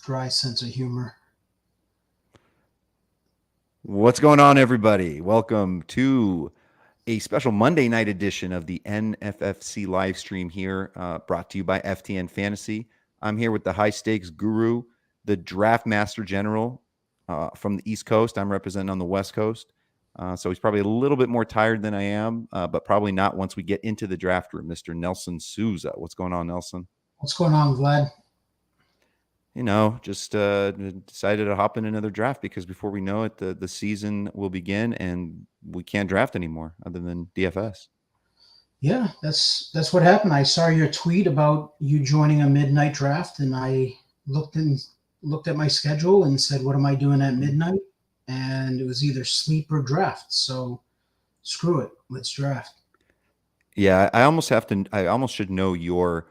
dry sense of humor. What's going on, everybody? Welcome to a special Monday night edition of the NFFC live stream here, brought to you by FTN Fantasy. I'm here with the high stakes guru, the draft master general from the East Coast. I'm representing on the West Coast. So he's probably a little bit more tired than I am, but probably not once we get into the draft room. Mr. Nelson Sousa. What's going on, Nelson? What's going on, Vlad? Just decided to hop in another draft because before we know it, the season will begin and we can't draft anymore other than DFS. Yeah, that's what happened. I saw your tweet about you joining a midnight draft, and I looked at my schedule and said, "What am I doing at midnight?" And it was either sleep or draft. So screw it, let's draft. Yeah, I almost should know your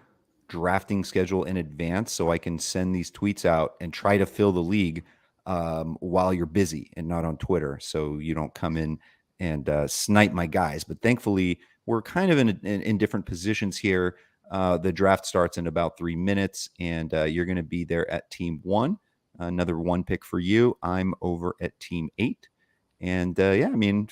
drafting schedule in advance so I can send these tweets out and try to fill the league while you're busy and not on Twitter, so you don't come in and snipe my guys. But thankfully, we're kind of in different positions here. The draft starts in about 3 minutes, and you're going to be there at Team 1. Another one pick for you. I'm over at Team 8. And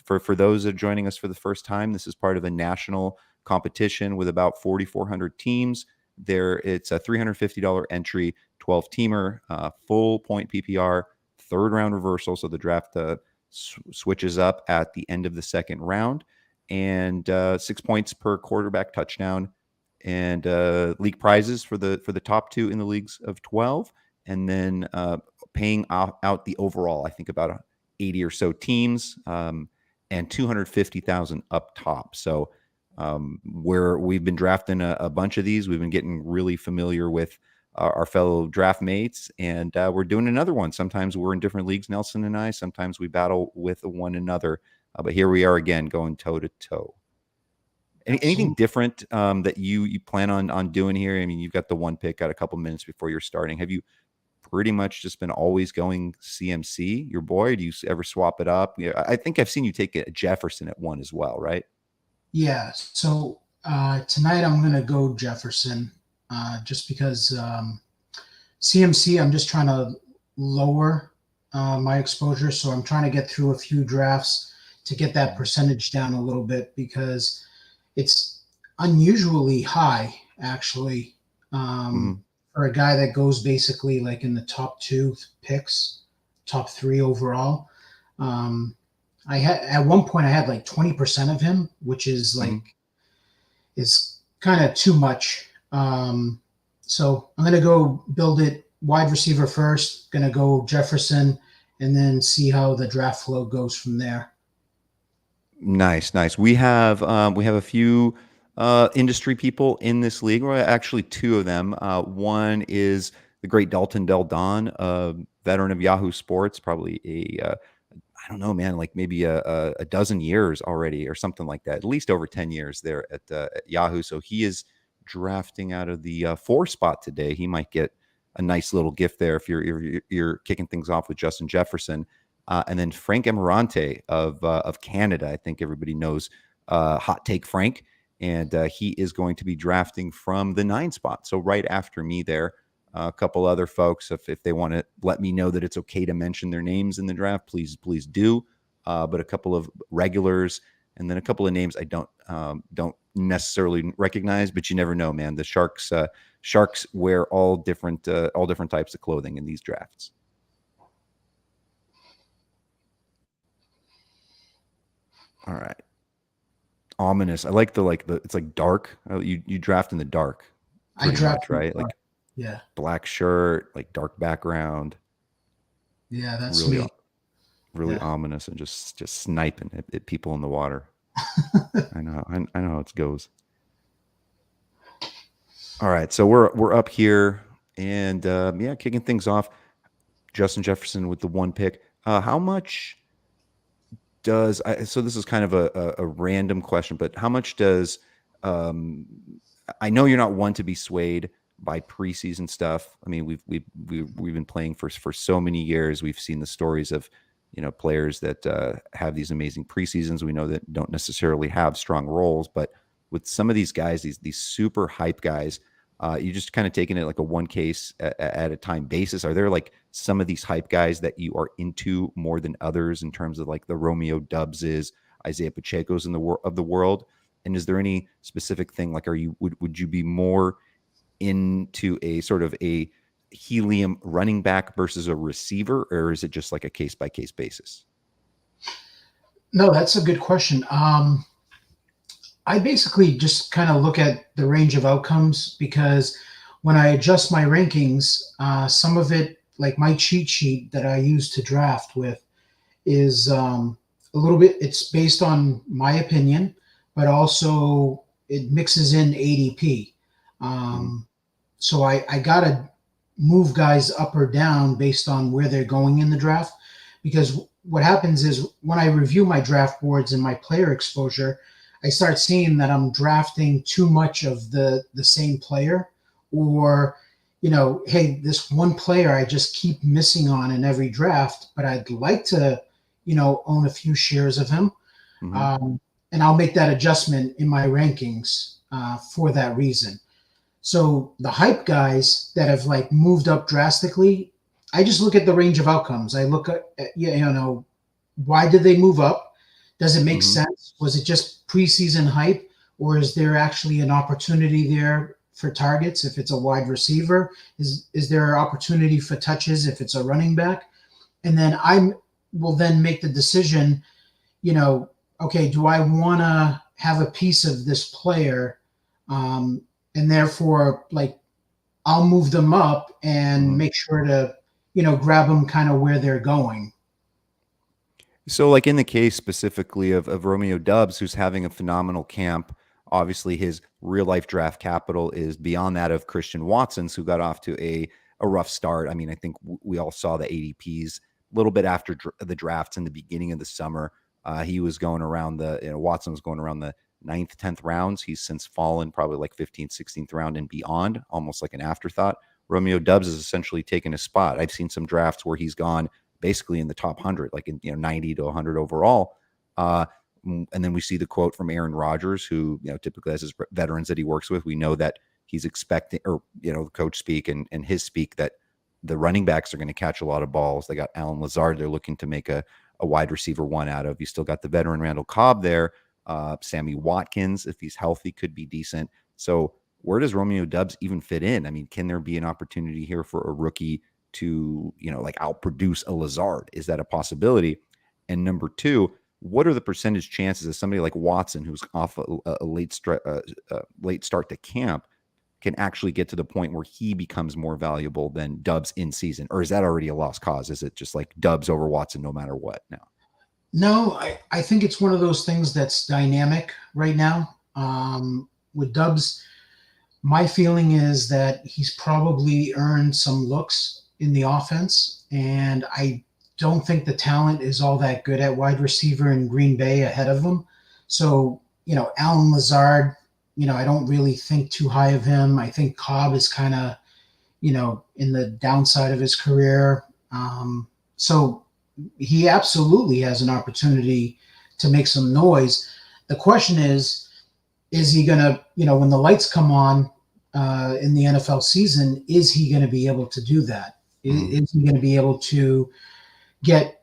for those that are joining us for the first time, this is part of a national competition with about 4,400 teams. It's a $350 entry, 12-teamer, full point PPR, third round reversal. So the draft switches up at the end of the second round, and 6 points per quarterback touchdown, and league prizes for the top two in the leagues of 12, and then paying out the overall. I think about 80 or so teams, and 250,000 up top. So where we've been drafting a bunch of these, we've been getting really familiar with our fellow draft mates, and we're doing another one. Sometimes we're in different leagues, Nelson and I. Sometimes we battle with one another, but here we are again, going toe to toe. Anything different that you plan on doing here? I mean, you've got the one pick, got a couple minutes before you're starting. Have you pretty much just been always going CMC, your boy? Do you ever swap it up? Yeah, I think I've seen you take a Jefferson at one as well, right? Yeah. So tonight I'm gonna go Jefferson, just because CMC. I'm just trying to lower my exposure, so I'm trying to get through a few drafts to get that percentage down a little bit because it's unusually high, actually, for a guy that goes basically like in the top two picks, top three overall. I had at one point I had like 20% of him, which is like is kind of too much. So I'm gonna go build it wide receiver first. Gonna go Jefferson, and then see how the draft flow goes from there. Nice, nice. We have a few industry people in this league. Well, actually, two of them. One is the great Dalton Del Don, veteran of Yahoo Sports, probably I don't know, man, like maybe a dozen years already or something like that. At least over 10 years there at Yahoo. So he is drafting out of the 4 spot today. He might get a nice little gift there if you're kicking things off with Justin Jefferson. And then Frank Emirante of Canada. I think everybody knows Hot Take Frank. And he is going to be drafting from the 9 spot. So right after me there. A couple other folks, if they want to let me know that it's okay to mention their names in the draft, please do. But a couple of regulars, and then a couple of names I don't necessarily recognize, but you never know, man. The Sharks wear all different types of clothing in these drafts. All right, ominous. I like the it's like dark. You draft in the dark, pretty much, right? Like. Yeah. Black shirt, like dark background. Yeah, that's really, me. really Yeah. ominous, and just sniping at people in the water. I know how it goes. All right, so we're up here, and kicking things off. Justin Jefferson with the one pick. How much does so this is kind of a random question, but how much does I know you're not one to be swayed by preseason stuff. I mean, we've been playing for so many years. We've seen the stories of players that have these amazing preseasons. We know that don't necessarily have strong roles, but with some of these guys, these super hype guys, You just kind of taking it like a one case at a time basis. Are there like some of these hype guys that you are into more than others in terms of like the Romeo Dubbses, Isaiah Pacheco's of the world? And is there any specific thing like would you be more into a sort of a helium running back versus a receiver, or is it just like a case by case basis? No, that's a good question. I basically just kind of look at the range of outcomes because when I adjust my rankings, some of it, like my cheat sheet that I use to draft with, is a little bit, it's based on my opinion, but also it mixes in ADP. Mhm. So I got to move guys up or down based on where they're going in the draft. Because what happens is when I review my draft boards and my player exposure, I start seeing that I'm drafting too much of the same player, or hey, this one player I just keep missing on in every draft, but I'd like to own a few shares of him. Mhm. um, and I'll make that adjustment in my rankings for that reason. So the hype guys that have like moved up drastically, I just look at the range of outcomes. I look at why did they move up? Does it make Mhm. sense? Was it just preseason hype, or is there actually an opportunity there for targets if it's a wide receiver? Is there opportunity for touches if it's a running back? And then I will then make the decision, you know, okay, do I want to have a piece of this player? Um, and therefore, like, I'll move them up and Mhm. make sure to, grab them kind of where they're going. So, like in the case specifically of Romeo Dubs, who's having a phenomenal camp, obviously his real life draft capital is beyond that of Christian Watson's, who got off to a rough start. I mean, I think we all saw the ADPs a little bit after the drafts in the beginning of the summer. He was going around Watson was going around the ninth, 10th rounds. He's since fallen probably like 15th, 16th round and beyond, almost like an afterthought. Romeo Dubs has essentially taken a spot. I've seen some drafts where he's gone basically in the top 100, like in 90 to 100 overall. Uh, and then we see the quote from Aaron Rodgers, who typically has his veterans that he works with. We know that he's expecting, or the coach speak and his speak, that the running backs are going to catch a lot of balls. They got Alan Lazard. They're looking to make a wide receiver one out of. You still got the veteran Randall Cobb there. Sammy Watkins, if he's healthy, could be decent. So where does Romeo Dubs even fit in? I mean, can there be an opportunity here for a rookie to like outproduce a Lazard? Is that a possibility? And number two, what are the percentage chances of somebody like Watson, who's off a late start to camp, can actually get to the point where he becomes more valuable than Dubs in season? Or is that already a lost cause? Is it just like Dubs over Watson no matter what now? No, I think it's one of those things that's dynamic right now. With Dubs, my feeling is that he's probably earned some looks in the offense, and I don't think the talent is all that good at wide receiver in Green Bay ahead of him. So, Alan Lazard, I don't really think too high of him. I think Cobb is kind of, in the downside of his career. So he absolutely has an opportunity to make some noise. The question is he going to, when the lights come on in the NFL season, is he going to be able to do that? Mm-hmm. Is he going to be able to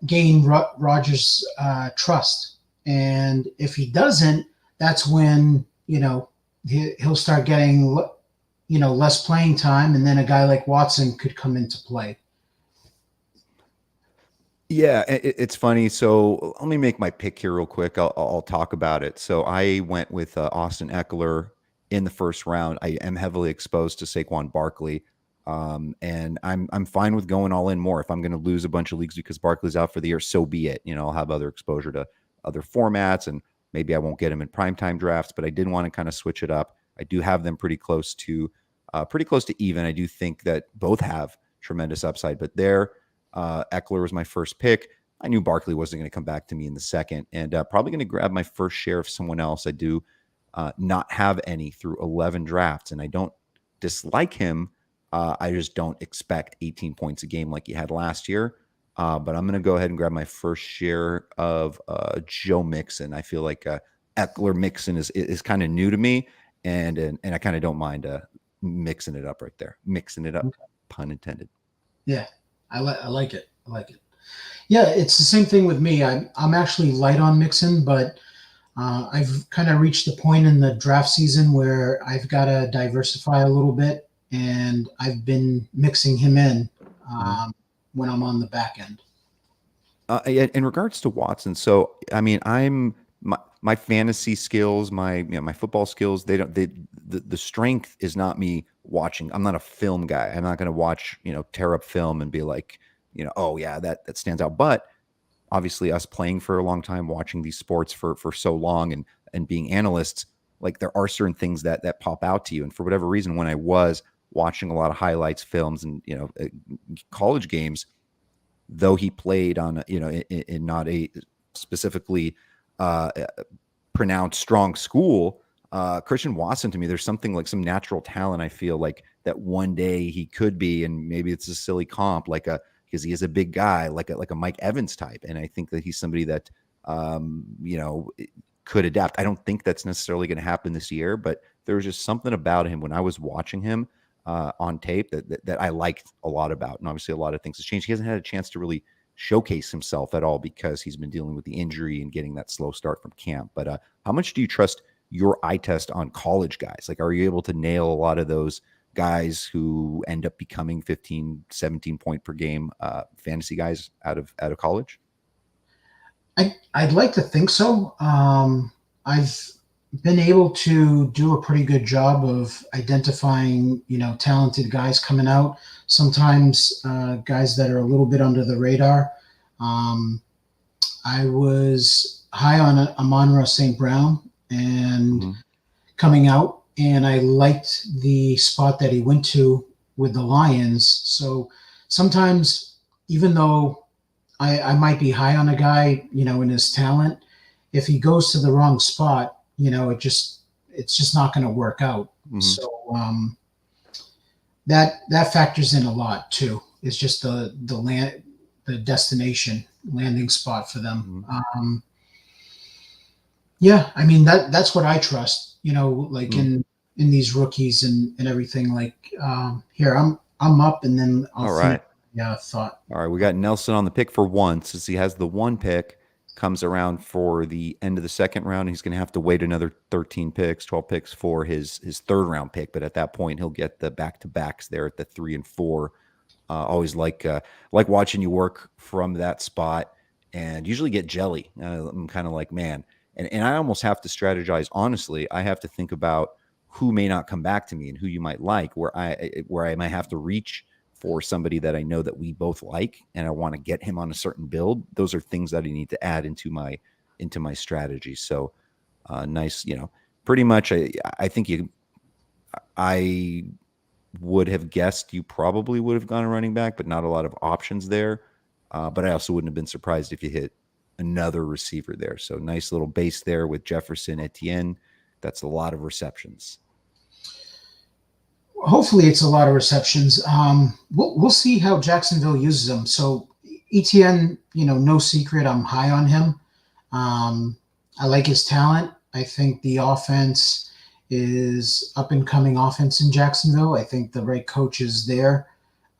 gain Rogers' trust? And if he doesn't, that's when, he'll start getting, less playing time. And then a guy like Watson could come into play. Yeah, it's funny. So let me make my pick here real quick. I'll talk about it. So I went with Austin Eckler in the first round. I am heavily exposed to Saquon Barkley, and I'm fine with going all in more. If I'm going to lose a bunch of leagues because Barkley's out for the year, so be it. I'll have other exposure to other formats, and maybe I won't get him in primetime drafts. But I did want to kind of switch it up. I do have them pretty close to even. I do think that both have tremendous upside, but they're Eckler was my first pick. I knew Barkley wasn't going to come back to me in the second, and probably going to grab my first share of someone else. I do not have any through 11 drafts, and I don't dislike him. I just don't expect 18 points a game like he had last year. But I'm going to go ahead and grab my first share of Joe Mixon. I feel like Eckler Mixon is kind of new to me, and I kind of don't mind mixing it up right there. Mixing it up, Okay. pun intended. Yeah, I like it. I like it. Yeah, it's the same thing with me. I'm actually light on Mixon, but I've kind of reached the point in the draft season where I've got to diversify a little bit, and I've been mixing him in when I'm on the back end. In regards to Watson, so I mean, my fantasy skills, my football skills, the strength is not me watching. I'm not a film guy. I'm not going to watch, tear up film and be like, oh yeah, that stands out. But obviously, us playing for a long time, watching these sports for so long, and being analysts, like there are certain things that pop out to you. And for whatever reason, when I was watching a lot of highlights, films, and college games, though he played on in not a specifically pronounced strong school, Christian Watson, to me, there's something like some natural talent. I feel like that one day he could be, and maybe it's a silly comp, because he is a big guy, like a Mike Evans type, and I think that he's somebody that could adapt. I don't think that's necessarily going to happen this year, but there was just something about him when I was watching him on tape that I liked a lot about. And obviously a lot of things have changed. He hasn't had a chance to really showcase himself at all because he's been dealing with the injury and getting that slow start from camp. But how much do you trust your eye test on college guys? Like, are you able to nail a lot of those guys who end up becoming 15, 17 point per game fantasy guys out of college? I'd like to think so. I've been able to do a pretty good job of identifying, talented guys coming out. Sometimes guys that are a little bit under the radar. I was high on Amon-Ra St. Brown and coming out, and I liked the spot that he went to with the Lions. So sometimes, even though I might be high on a guy, in his talent, if he goes to the wrong spot, it's just not going to work out. So that factors in a lot too. It's just the destination landing spot for them. Yeah, I mean that's what I trust. Like in these rookies and everything. Like here, I'm up, and then I'll finish. Yeah, thought. All right, we got Nelson on the pick for one, since he has the one pick. Comes around for the end of the second round. He's going to have to wait another 13 picks, 12 picks for his third round pick. But at that point, he'll get the back-to-backs there at the 3 and 4. Always like watching you work from that spot, and usually get jelly. I'm kind of like, man, and I almost have to strategize. Honestly, I have to think about who may not come back to me and who you might like, where I might have to reach for somebody that I know that we both like, and I want to get him on a certain build. Those are things that I need to add into my strategy. So nice, pretty much I think I would have guessed you probably would have gone a running back, but not a lot of options there. But I also wouldn't have been surprised if you hit another receiver there. So nice little base there with Jefferson, Etienne. That's a lot of receptions. Hopefully it's a lot of receptions. We'll see how Jacksonville uses them. So Etienne, no secret, I'm high on him. I like his talent. I think the offense is up and coming offense in Jacksonville. I think the right coach is there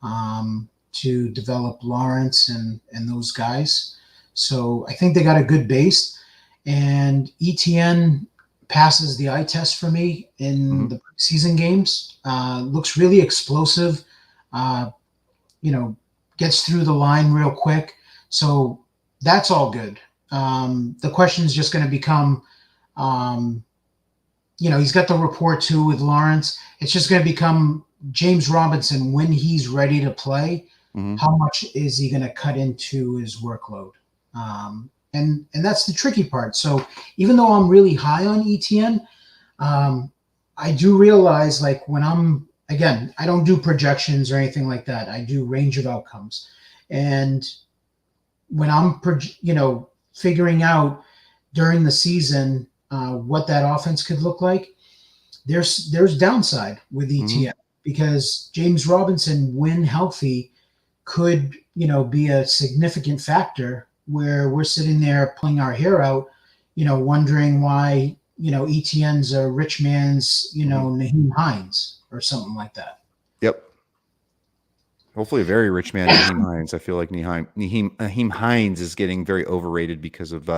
to develop Lawrence and those guys. So I think they got a good base, and Etienne passes the eye test for me in the preseason games. Looks really explosive. Gets through the line real quick. So that's all good. The question is just going to become, he's got the rapport too with Lawrence. It's just going to become James Robinson when he's ready to play. How much is he going to cut into his workload? And that's the tricky part. So even though I'm really high on Etienne, I do realize, like, when I don't do projections or anything like that. I do range of outcomes. And when I'm, figuring out during the season what that offense could look like, there's downside with Etienne because James Robinson, when healthy, could, be a significant factor where we're sitting there pulling our hair out, wondering why, Etienne's a rich man's, Naheem Hines. or something like that. Yep. Hopefully a very rich man, Naheem Hines. I feel like Naheem Hines is getting very overrated because of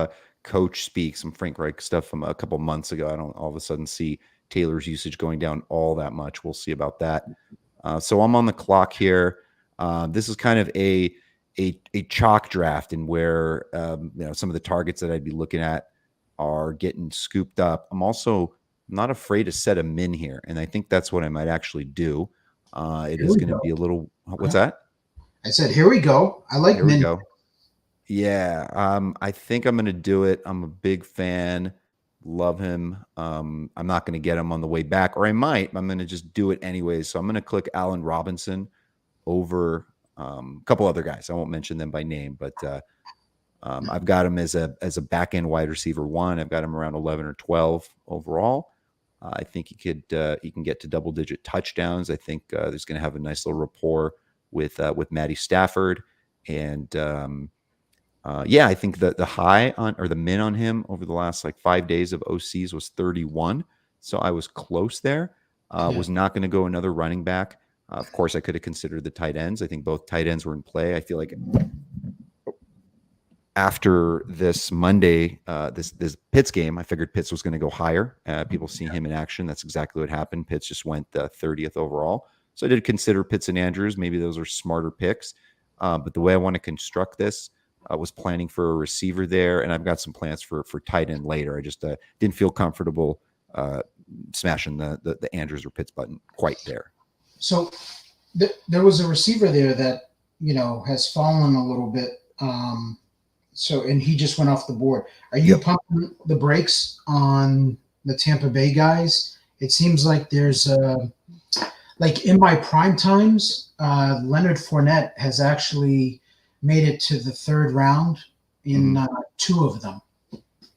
coach speak, some Frank Reich stuff from a couple months ago. I don't all of a sudden see Taylor's usage going down all that much. We'll see about that. So I'm on the clock here. This is kind of a chalk draft, and where some of the targets that I'd be looking at are getting scooped up. I'm also not afraid to set a min here, and I think that's what I might actually do. It Here is we going to go. be a little. What's Okay. that? I said, here we go. I like Here we min. go. Yeah, I think I'm going to do it. I'm a big fan. Love him. I'm not going to get him on the way back, or I might. I'm going to just do it anyways. So I'm going to click Allen Robinson over a couple other guys. I won't mention them by name, but I've got him as a back end wide receiver 1. I've got him around 11 or 12 overall. I think he can get to double digit touchdowns. I think he's going to have a nice little rapport with Matty Stafford, and I think the high on, or the min on him over the last like 5 days of OCs was 31. So I was close there. Was not going to go another running back. Of course, I could have considered the tight ends. I think both tight ends were in play. I feel like after this Monday, this Pitts game, I figured Pitts was going to go higher. People see him in action. That's exactly what happened. Pitts just went 30th overall. So I did consider Pitts and Andrews. Maybe those are smarter picks. But the way I want to construct this, I was planning for a receiver there, and I've got some plans for tight end later. I just didn't feel comfortable smashing the Andrews or Pitts button quite there. So there was a receiver there that has fallen a little bit. And he just went off the board. Are you pumping the brakes on the Tampa Bay guys? It seems like there's like in my prime times, Leonard Fournette has actually made it to the 3rd round in 2 of them.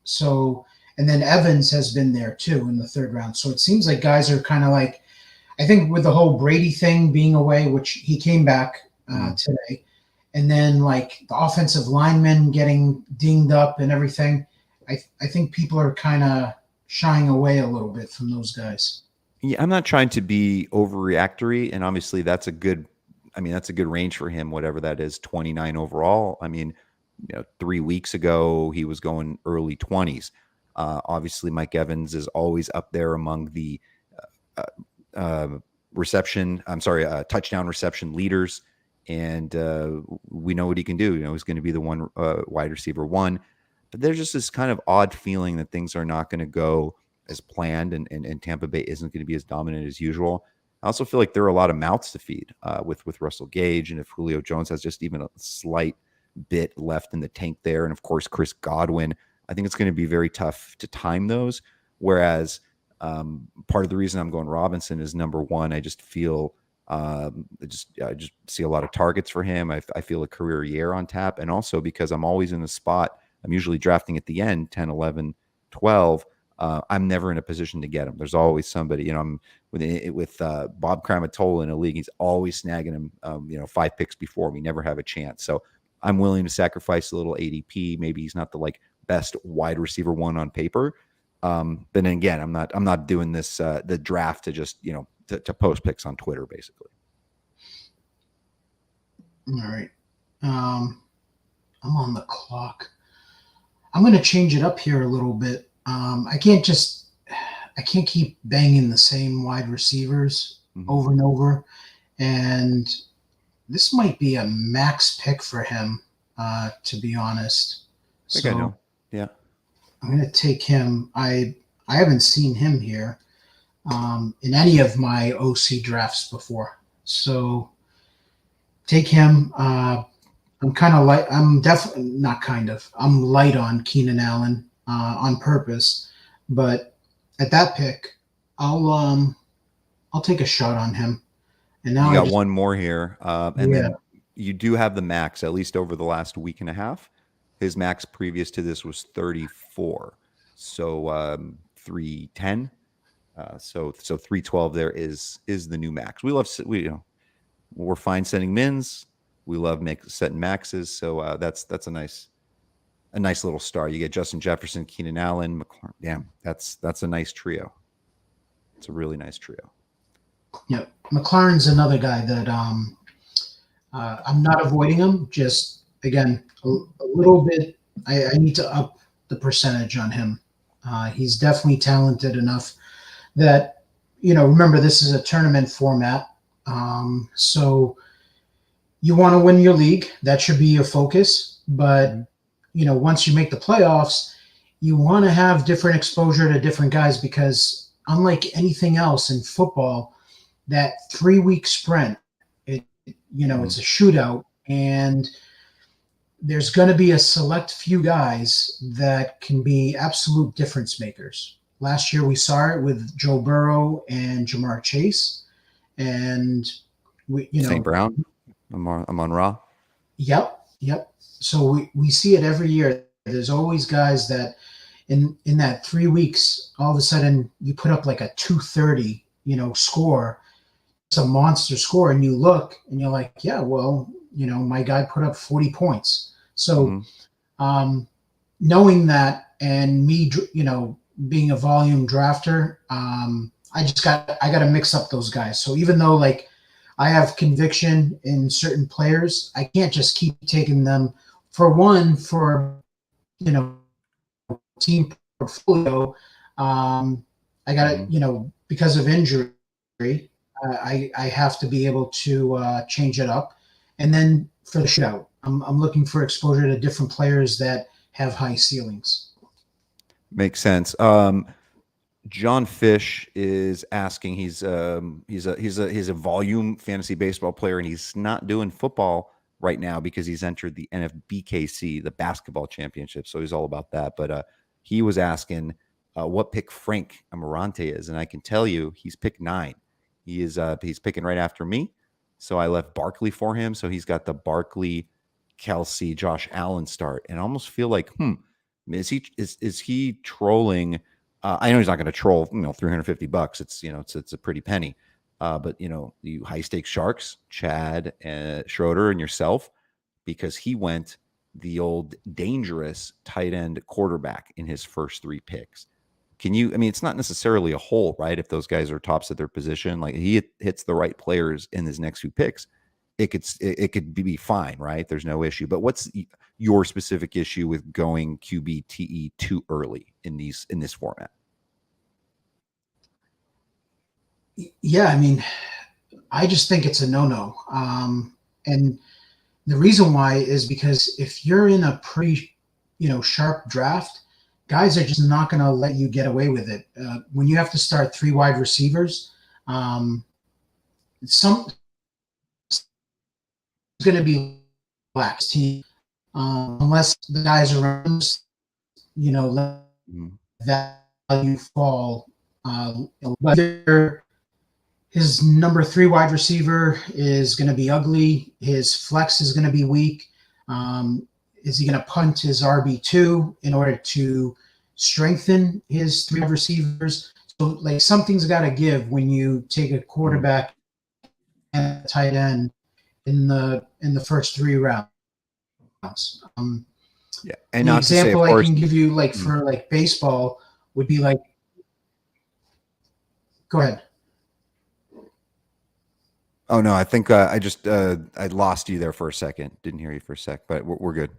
So, and then Evans has been there too in the 3rd round. So it seems like guys are kind of like, I think with the whole Brady thing being away, which he came back today, and then like the offensive linemen getting dinged up and everything, I think people are kind of shying away a little bit from those guys. Yeah, I'm not trying to be overreactory, and obviously that's a good range for him, whatever that is, 29 overall. I mean, 3 weeks ago he was going early 20s. Obviously, Mike Evans is always up there among the touchdown reception leaders, and we know what he can do. He's going to be the one wide receiver 1, but there's just this kind of odd feeling that things are not going to go as planned, and Tampa Bay isn't going to be as dominant as usual. I also feel like there are a lot of mouths to feed with Russell Gage, and if Julio Jones has just even a slight bit left in the tank there, and of course Chris Godwin, I think it's going to be very tough to time those. Whereas part of the reason I'm going Robinson is, number one, I just feel I just see a lot of targets for him. I feel a career year on tap, and also because I'm always in the spot. I'm usually drafting at the end, 10, 11, 12. I'm never in a position to get him. There's always somebody, I'm with Bob Kramatola in a league. He's always snagging him, 5 picks before. We never have a chance. So I'm willing to sacrifice a little ADP. Maybe he's not the best wide receiver 1 on paper. But then again, I'm not doing this, the draft to just, to post picks on Twitter, basically. All right. I'm on the clock. I'm going to change it up here a little bit. I can't keep banging the same wide receivers over and over. And this might be a max pick for him, to be honest. I think I know. Yeah. I'm going to take him. I haven't seen him here in any of my OC drafts before. So take him. I'm kind of light. I'm definitely not kind of. I'm light on Keenan Allen on purpose, but at that pick, I'll take a shot on him. And now you got one more here, and then you do have the max, at least over the last week and a half. His max previous to this was 34, so 310. So 312 there is the new max. We're fine setting mins. We love setting maxes. So that's a nice little star. You get Justin Jefferson, Keenan Allen, McLaurin. Damn, that's a nice trio. It's a really nice trio. Yeah, McLaren's another guy that I'm not avoiding him. Just again, a little bit. I need to up the percentage on him. He's definitely talented enough that Remember, this is a tournament format, so you want to win your league. That should be your focus. But once you make the playoffs, you want to have different exposure to different guys because unlike anything else in football, that 3 week sprint, it's a shootout, and there's going to be a select few guys that can be absolute difference makers. Last year we saw it with Joe Burrow and Jamar Chase, and St. Brown, Amon Ra. Yep. So we see it every year. There's always guys that in that 3 weeks, all of a sudden you put up like a 230, score. It's a monster score, and you look and you're like, yeah, well, my guy put up 40 points. So knowing that, and me, being a volume drafter, I got to mix up those guys. So even though like I have conviction in certain players, I can't just keep taking them for team portfolio. I got to, because of injury, I have to be able to change it up. And then for the shootout, I'm looking for exposure to different players that have high ceilings. Makes sense. John Fish is asking. He's a volume fantasy baseball player, and he's not doing football right now because he's entered the NFBKC, the basketball championship. So he's all about that. But he was asking what pick Frank Amarante is, and I can tell you he's pick 9. He's picking right after me. So I left Barkley for him. So he's got the Barkley, Kelsey, Josh Allen start, and I almost feel like, is he trolling? I know he's not going to troll, $350. It's a pretty penny. But you high stakes sharks, Chad and Schroeder and yourself, because he went the old dangerous tight end quarterback in his first 3 picks. It's not necessarily a hole, right? If those guys are tops at their position, like he hits the right players in his next few picks, it could be fine, right? There's no issue. But what's your specific issue with going QBTE too early in this format? Yeah, I just think it's a no-no. And the reason why is because if you're in a pretty, sharp draft, guys are just not going to let you get away with it. When you have to start 3 wide receivers, some is going to be lax team unless the guys around, let that value fall. Whether his number 3 wide receiver is going to be ugly, his flex is going to be weak. Is he going to punt his RB2 in order to strengthen his 3 receivers? So, like, something's got to give when you take a quarterback and a tight end in the first 3 rounds. Yeah, and the not example to say, I can give you, like for like baseball, would be like. Go ahead. Oh no, I think I lost you there for a second. Didn't hear you for a sec, but we're good.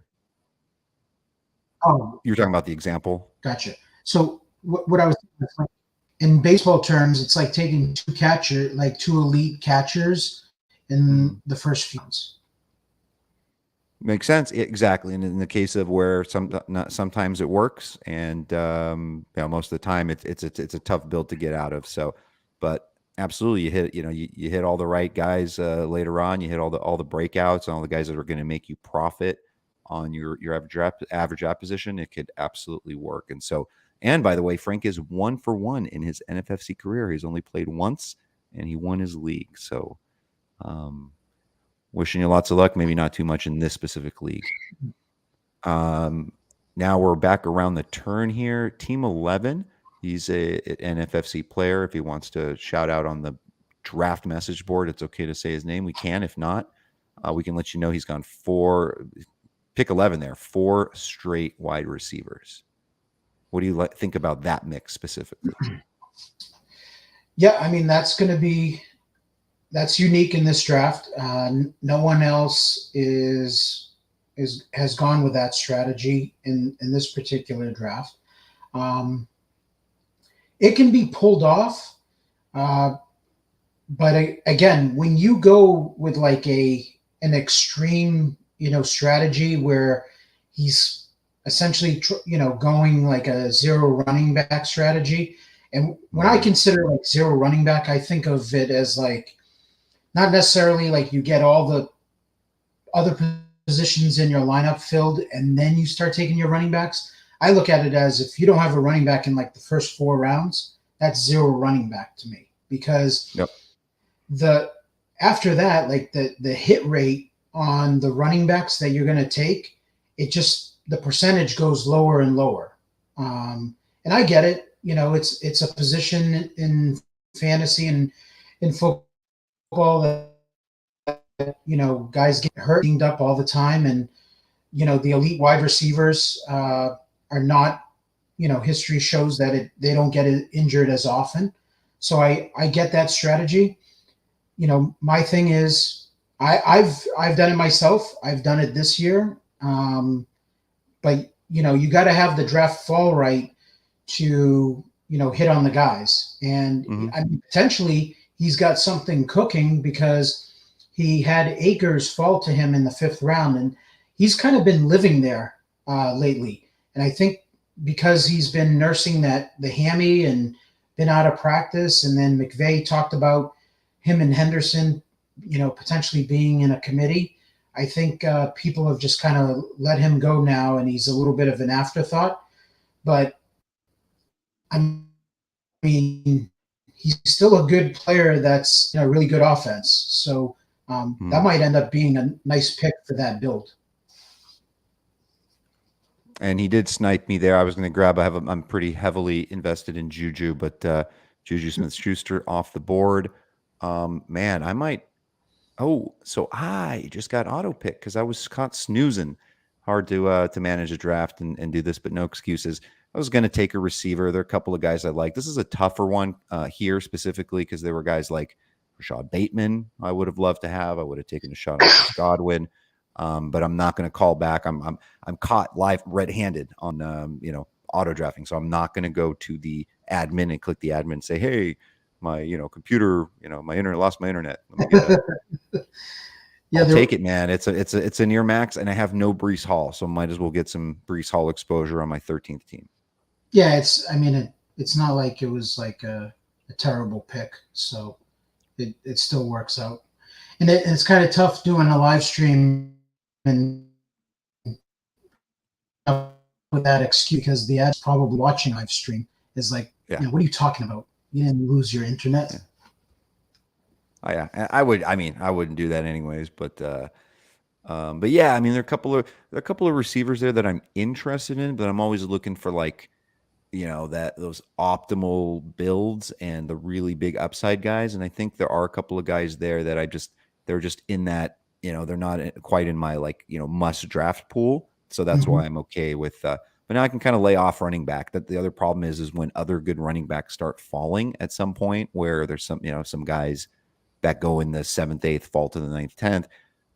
Oh, you're talking about the example. Gotcha. So what I was like, in baseball terms, it's like taking 2 elite catchers in the first few rounds. Makes sense. Exactly. And in the case of where sometimes it works, and most of the time it's a tough build to get out of. So, but absolutely, you hit you hit all the right guys later on. You hit all the breakouts and all the guys that are going to make you profit on your average draft position. It could absolutely work. And so, and by the way, Frank is 1 for 1 in his NFFC career. He's only played once, and he won his league. So, wishing you lots of luck. Maybe not too much in this specific league. Now we're back around the turn here. Team 11. He's an NFFC player. If he wants to shout out on the draft message board, it's okay to say his name. We can. If not, we can let you know he's gone pick 11 there, 4 straight wide receivers. What do you think about that mix specifically? Yeah, that's going to be that's unique in this draft. No one else has gone with that strategy in this particular draft. Um, it can be pulled off, uh, but again, when you go with like an extreme, strategy where he's essentially, going like a zero running back strategy. And when I Right. consider like zero running back, I think of it as like not necessarily like you get all the other positions in your lineup filled and then you start taking your running backs. I look at it as if you don't have a running back in like the first 4 rounds, that's zero running back to me because Yep. the after that, like the hit rate on the running backs that you're going to take, it just the percentage goes lower and lower. And I get it. It's a position in fantasy and in football that guys get hurt, dinged up all the time, and the elite wide receivers are not. History shows that they don't get injured as often. So I get that strategy. My thing is I've done it myself. I've done it this year, but you got to have the draft fall right to hit on the guys, and Hmm. I mean, potentially he's got something cooking because he had Akers fall to him in the 5th round, and he's kind of been living there lately. And I think because he's been nursing the hammy and been out of practice, and then McVay talked about him and Henderson, potentially being in a committee. I think people have just kind of let him go now, and he's a little bit of an afterthought. But I mean, he's still a good player. That's really good offense. So that might end up being a nice pick for that build. And he did snipe me there. I was going to grab. I'm pretty heavily invested in Juju, but Juju Smith-Schuster off the board. Man, I might. Oh, so I just got auto pick because I was caught snoozing. Hard to manage a draft and do this, but no excuses. I was going to take a receiver. There are a couple of guys I like. This is a tougher one here specifically because there were guys like Rashad Bateman. I would have loved to have. I would have taken a shot on Chris Godwin, but I'm not going to call back. I'm caught live red-handed on auto drafting, so I'm not going to go to the admin and click the admin and say, hey, my computer, my internet lost my internet. Let me get a Yeah, I'll take it, man. It's a near max, and I have no Brees Hall, so might as well get some Brees Hall exposure on my 13th team. yeah. I mean, it's not like it was like a terrible pick, so it still works out. And it's kind of tough doing a live stream and with that excuse because the ads probably watching live stream is like, Yeah. what are you talking about? You didn't lose your internet. Yeah. Oh, yeah, I would. I mean, I wouldn't do that anyways, but yeah, I mean, there are a couple of receivers there that I'm interested in, but I'm always looking for like, those optimal builds and the really big upside guys. And I think there are a couple of guys there that they're just in that, they're not quite in my like, must draft pool. So that's Mm-hmm. why I'm okay with, but now I can kind of lay off running back. That the other problem is when other good running backs start falling at some point where there's some guys that go in the 7th, 8th, fall to the 9th, 10th.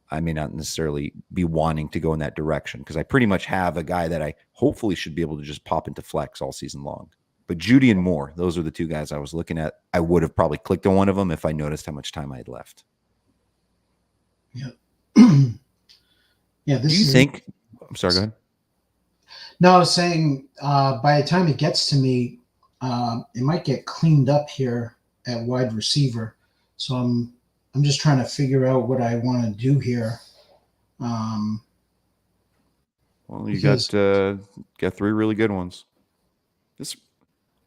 I may not necessarily be wanting to go in that direction because I pretty much have a guy that I hopefully should be able to just pop into flex all season long. But Judy and Moore, those are the two guys I was looking at. I would have probably clicked on one of them if I noticed how much time I had left. Yeah. Yeah. Do you think? I'm sorry, go ahead. No, I was saying by the time it gets to me, it might get cleaned up here at wide receiver. So I'm just trying to figure out what I want to do here. Well, you Because got 3 really good ones. This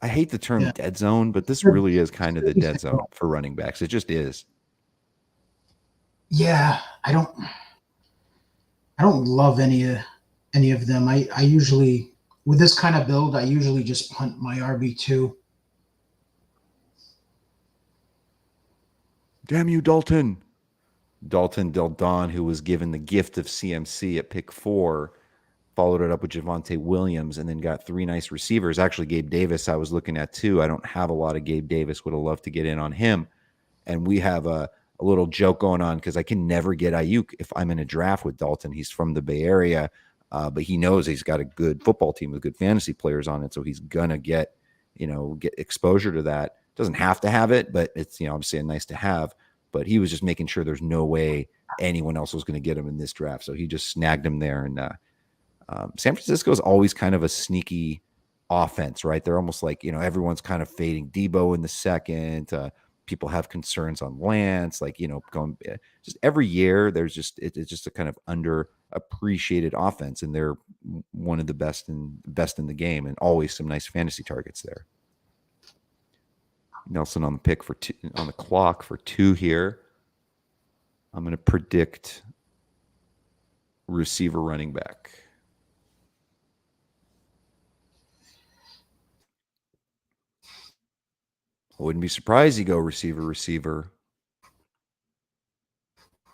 I hate the term yeah, dead zone, but this really is kind of the dead zone for running backs. It just is. yeah, I don't love any of them. I usually with this kind of build, I usually just punt my RB2. Damn you, Dalton. Dalton Del Don, who was given the gift of CMC at pick 4, followed it up with Javonte Williams and then got 3 nice receivers. Actually, Gabe Davis, I was looking at too. I don't have a lot of Gabe Davis. Would have loved to get in on him. And we have a little joke going on because I can never get Ayuk if I'm in a draft with Dalton. He's from the Bay Area, but he knows he's got a good football team with good fantasy players on it, so he's gonna get exposure to that. Doesn't have to have it, but it's obviously nice to have. But he was just making sure there's no way anyone else was going to get him in this draft, so he just snagged him there. And San Francisco is always kind of a sneaky offense, right? They're almost like everyone's kind of fading Debo in the second. People have concerns on Lance, going just every year. There's just it's just a kind of underappreciated offense, and they're one of the best in the game, and always some nice fantasy targets there. Nelson on the pick for 2, on the clock for 2 here. I'm going to predict receiver running back. I wouldn't be surprised you go receiver.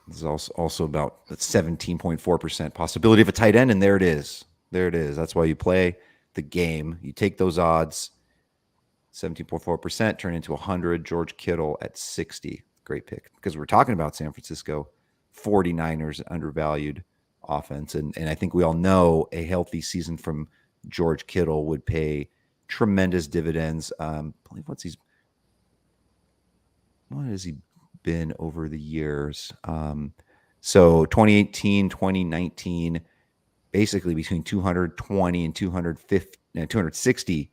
This is also about 17.4% possibility of a tight end, and there it is. That's why you play the game. You take those odds. 17.4% turn into 100. George Kittle at 60. Great pick, because we're talking about San Francisco 49ers undervalued offense. And I think we all know a healthy season from George Kittle would pay tremendous dividends. I believe what has he been over the years? So 2018, 2019, basically between 220 and 260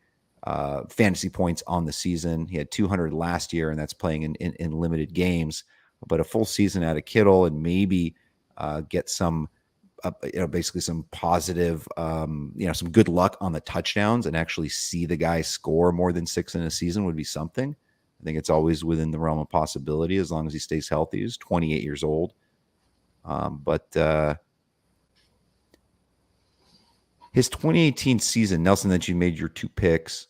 fantasy points on the season. He had 200 last year, and that's playing in limited games. But a full season out of Kittle, and maybe get some, basically some positive, some good luck on the touchdowns, and actually see the guy score more than 6 in a season would be something. I think it's always within the realm of possibility as long as he stays healthy. He's 28 years old. But his 2018 season, Nelson, that you made your 2 picks,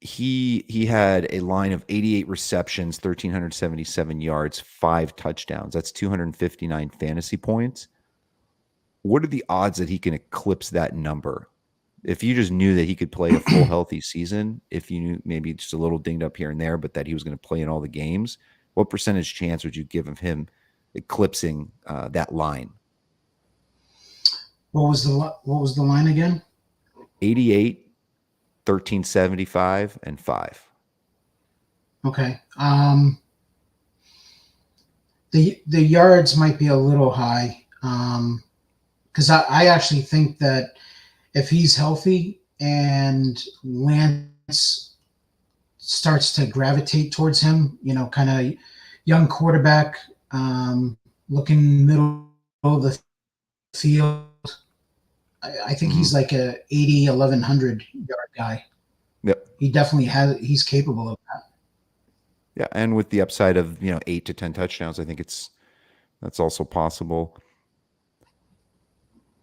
he had a line of 88 receptions, 1,377 yards, 5 touchdowns. That's 259 fantasy points. What are the odds that he can eclipse that number? If you just knew that he could play a full healthy season, if you knew maybe just a little dinged up here and there, but that he was going to play in all the games, what percentage chance would you give of him eclipsing that line? What was the line again? 88, 1,375, and 5. Okay. The yards might be a little high, because I actually think that if he's healthy and Lance starts to gravitate towards him, kind of young quarterback, looking middle of the field, I think he's like a 80, 1,100 yard guy. Yep. He's capable of that. Yeah, and with the upside of 8 to 10 touchdowns, I think that's also possible.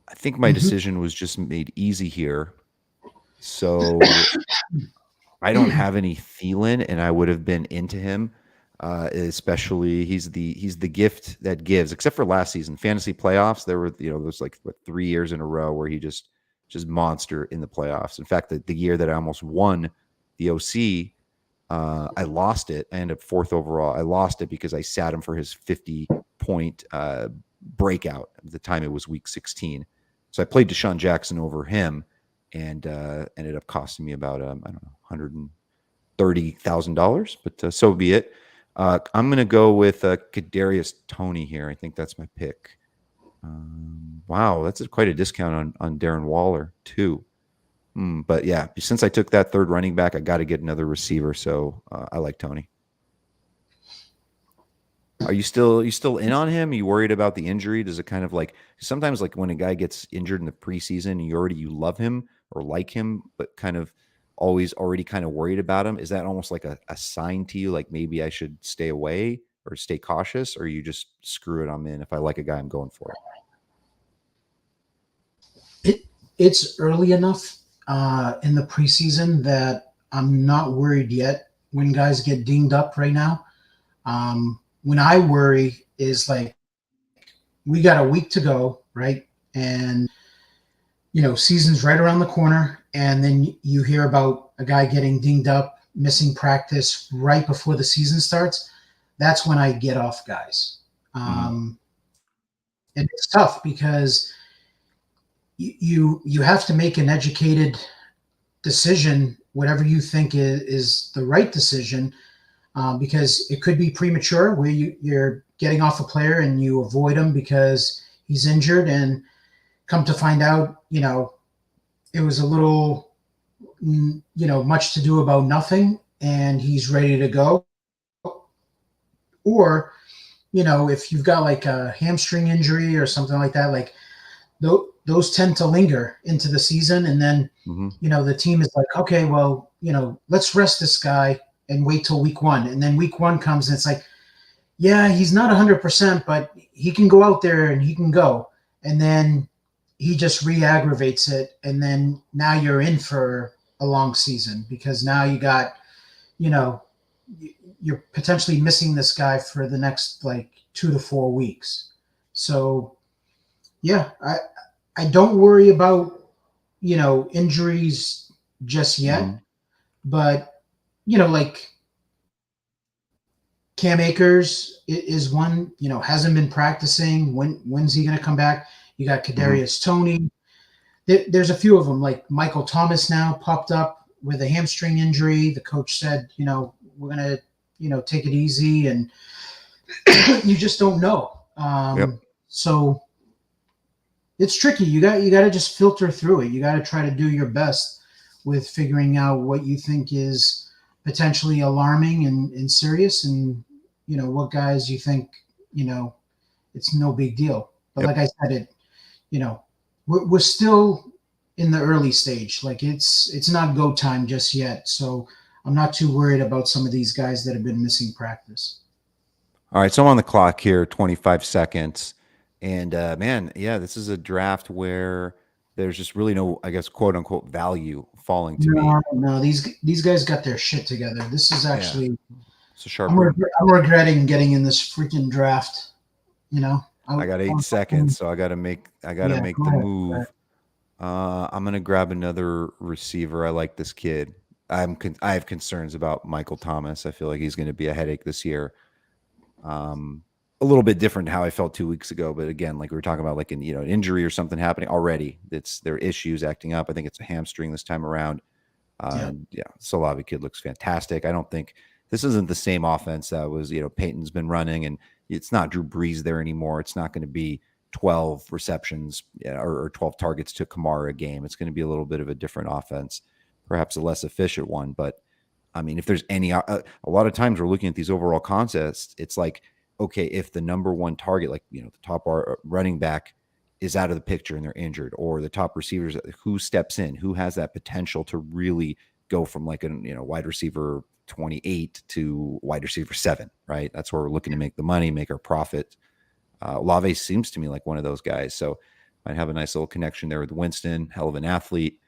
I think my decision was just made easy here. So I don't have any Thielen, and I would have been into him. Especially he's the gift that gives, except for last season. Fantasy playoffs, there were, there's like 3 years in a row where he just monster in the playoffs. In fact, the year that I almost won the OC, I lost it. I ended up 4th overall. I lost it because I sat him for his 50-point breakout. At the time, it was week 16. So I played Deshaun Jackson over him, and ended up costing me about $130,000. But so be it. I'm going to go with Kadarius Toney here. I think that's my pick. Wow, that's quite a discount on Darren Waller too. But yeah, since I took that 3rd running back, I got to get another receiver. So I like Toney. Are you still in on him? Are you worried about the injury? Does it kind of sometimes when a guy gets injured in the preseason, you love him or like him, but kind of already kind of worried about him? Is that almost like a sign to you, like maybe I should stay away or stay cautious, or you just screw it, I'm in? If I like a guy, I'm going for it. It's early enough in the preseason that I'm not worried yet when guys get dinged up right now. When I worry is we got a week to go, right? And season's right around the corner, and then you hear about a guy getting dinged up, missing practice right before the season starts. that's when I get off guys. Mhm. And it's tough because you have to make an educated decision, whatever you think is the right decision, because it could be premature where you're getting off a player and you avoid him because he's injured, and come to find out, it was a little, much to do about nothing, and he's ready to go. Or, if you've got like a hamstring injury or something like that, like those tend to linger into the season. And then, Mhm. the team is like, okay, well, let's rest this guy and wait till week one. And then week one comes and it's like, yeah, he's not 100%, but he can go out there and he can go. And then he just re-aggravates it. And then now you're in for a long season because now you got, you know, you're potentially missing this guy for the next like 2 to 4 weeks. So yeah, I don't worry about, injuries just yet, Mhm. but like Cam Akers is one, hasn't been practicing. When's he going to come back? You got Mhm. Kadarius Toney. There's a few of them, like Michael Thomas now popped up with a hamstring injury. The coach said, we're going to, take it easy, and you just don't know. Yep. So it's tricky. You got to just filter through it. You got to try to do your best with figuring out what you think is potentially alarming and serious, and what guys you think you know it's no big deal. But Yep. like I said, we're still in the early stage. Like it's not go time just yet. So I'm not too worried about some of these guys that have been missing practice. All right, so I'm on the clock here, 25 seconds. And man, yeah, this is a draft where there's just really no, I guess, quote unquote value falling to me. No, these guys got their shit together. This is Yeah, actually it's a sharp room. I'm regretting getting in this freaking draft. You know, I got I 8 seconds, so I gotta yeah. make Go the ahead. Go ahead. move. I'm gonna grab another receiver. I like this kid. I have concerns about Michael Thomas. I feel like he's going to be a headache this year. Um, a little bit different how I felt 2 weeks ago, but again, like we were talking about, like an injury or something happening already. It's their issues acting up. I think it's a hamstring this time around. Yeah, Yeah, Solave kid looks fantastic. I don't think this isn't the same offense that was Peyton's been running, and it's not Drew Brees there anymore. It's not going to be 12 receptions or 12 targets to Kamara a game. It's going to be a little bit of a different offense, perhaps a less efficient one, but I mean, if there's any, a lot of times we're looking at these overall contests. It's like, okay, if the number one target, like the top running back, is out of the picture and they're injured, or the top receivers, who steps in, who has that potential to really go from like a wide receiver 28 to wide receiver 7, right? That's where we're looking to make the money, make our profit. Lave seems to me like one of those guys, so might have a nice little connection there with Winston, hell of an athlete,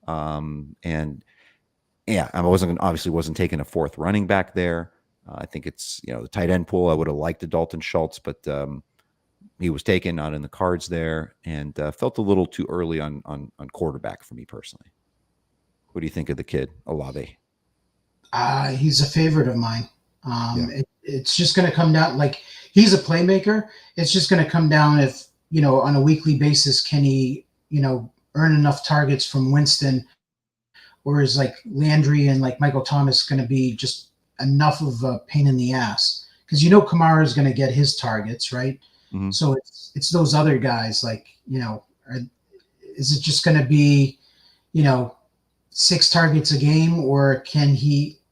and yeah, I obviously wasn't taking a fourth running back there. I think it's the tight end pool. I would have liked a Dalton Schultz, but he was taken, not in the cards there, and felt a little too early on quarterback for me personally. What do you think of the kid Olave? he's a favorite of mine. Yeah. It's just going to come down, like he's a playmaker. It's just going to come down if on a weekly basis can he earn enough targets from Winston, or is like Landry and like Michael Thomas going to be just enough of a pain in the ass? Because Kamara is going to get his targets, right? Mm-hmm. So it's those other guys, like is it just going to be 6 targets a game, or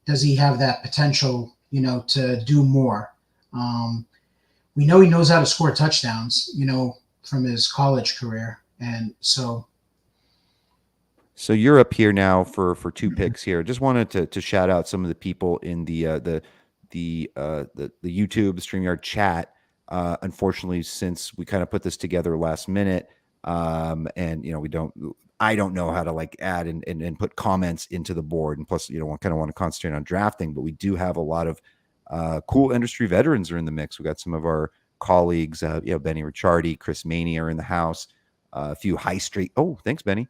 does he have that potential to do more? We know he knows how to score touchdowns, from his college career, and so So you're up here now for two picks here. Just wanted to shout out some of the people in the YouTube, the StreamYard chat. Unfortunately, since we kind of put this together last minute, and I don't know how to like add and put comments into the board, and plus kind of want to concentrate on drafting, but we do have a lot of cool industry veterans are in the mix. We got some of our colleagues, Benny Ricciardi, Chris Maney are in the house. A few high street. Oh, thanks, Benny.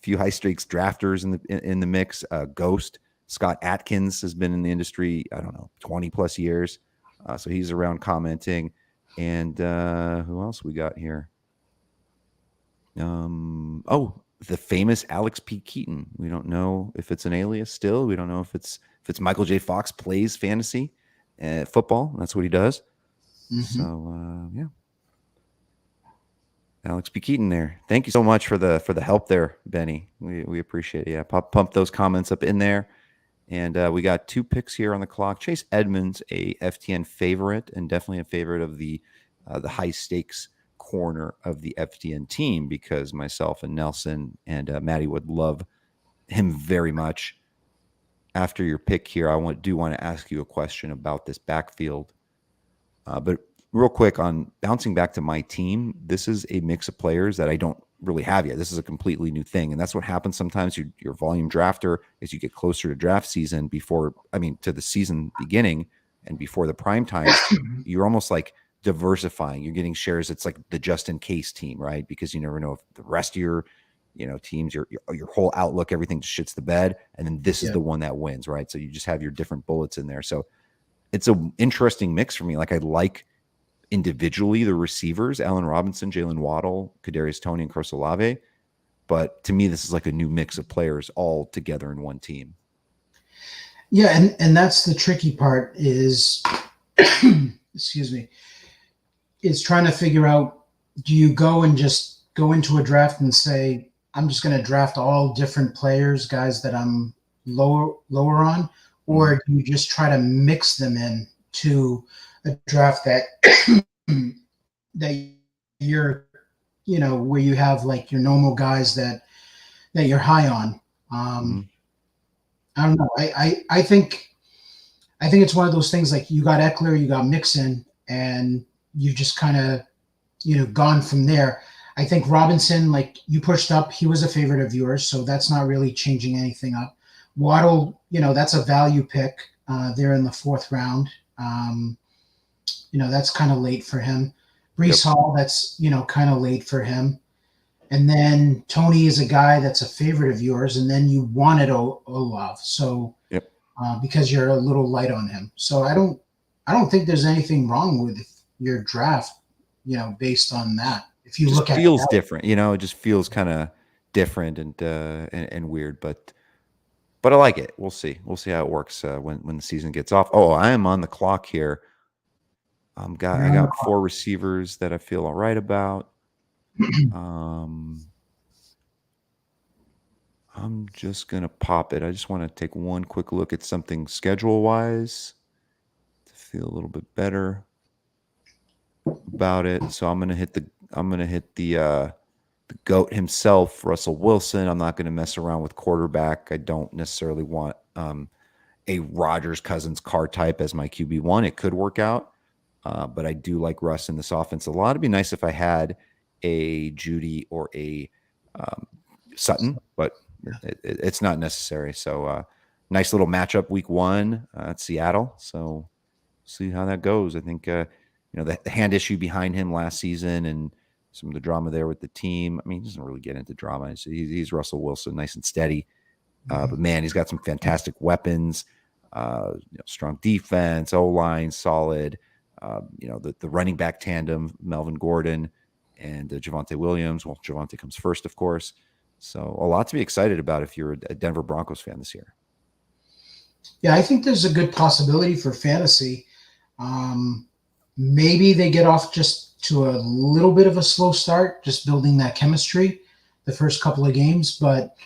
Few high stakes drafters in the mix. Ghost Scott Atkins has been in the industry, I don't know, 20 plus years. So he's around commenting. And who else we got here? Oh, the famous Alex P. Keaton. We don't know if it's an alias still. We don't know if it's Michael J. Fox plays fantasy football. That's what he does. So yeah. Alex P. Keaton there. Thank you so much for the help there, Benny. We appreciate it. Yeah, pump those comments up in there. And we got 2 picks here on the clock. Chase Edmonds, a FTN favorite, and definitely a favorite of the high stakes corner of the FTN team, because myself and Nelson and Maddie would love him very much. After your pick here, I do want to ask you a question about this backfield. But real quick, on bouncing back to my team, this is a mix of players that I don't really have yet. This is a completely new thing. And that's what happens sometimes. Your volume drafter, as you get closer to draft season, to the season beginning and before the prime time, you're almost like diversifying. You're getting shares. It's like the just in case team, right? Because you never know if the rest of your teams, your whole outlook, everything just shits the bed. And then this is the one that wins, right? So you just have your different bullets in there. So it's an interesting mix for me. Like, I like individually the receivers, Allen Robinson, Jalen Waddle, Kadarius Toney, and Chris Olave. But to me, this is like a new mix of players all together in one team. Yeah, and that's the tricky part is, excuse me, is trying to figure out, do you go and just go into a draft and say, I'm just going to draft all different players, guys that I'm lower on, or do you just try to mix them in to a draft that that you're, where you have like your normal guys that you're high on. I don't know. I think it's one of those things, like, you got Eckler, you got Mixon, and you've just kind of, gone from there. I think Robinson, like, you pushed up, he was a favorite of yours, so that's not really changing anything up. Waddle, that's a value pick there in the 4th round. That's kind of late for him. Brees Hall, that's, kind of late for him. And then Tony is a guy that's a favorite of yours, and then you wanted Olave. So because you're a little light on him. So I don't think there's anything wrong with your draft, based on that. If you look at it, feels different, it just feels kind of different and weird, but I like it. We'll see how it works when the season gets off. Oh, I am on the clock here. I got 4 receivers that I feel all right about. I'm just gonna pop it. I just want to take one quick look at something schedule wise to feel a little bit better about it. So I'm gonna hit the GOAT himself, Russell Wilson. I'm not gonna mess around with quarterback. I don't necessarily want a Rodgers Cousins car type as my QB1. It could work out. But I do like Russ in this offense a lot. It'd be nice if I had a Judy or a Sutton, but it's not necessary. So nice little matchup week 1 at Seattle. So see how that goes. I think, the hand issue behind him last season and some of the drama there with the team. I mean, he doesn't really get into drama. He's Russell Wilson, nice and steady. But man, he's got some fantastic weapons, strong defense, O-line, solid. The running back tandem, Melvin Gordon and Javonte Williams. Well, Javonte comes first, of course. So a lot to be excited about if you're a Denver Broncos fan this year. Yeah, I think there's a good possibility for fantasy. Maybe they get off just to a little bit of a slow start, just building that chemistry the first couple of games. But,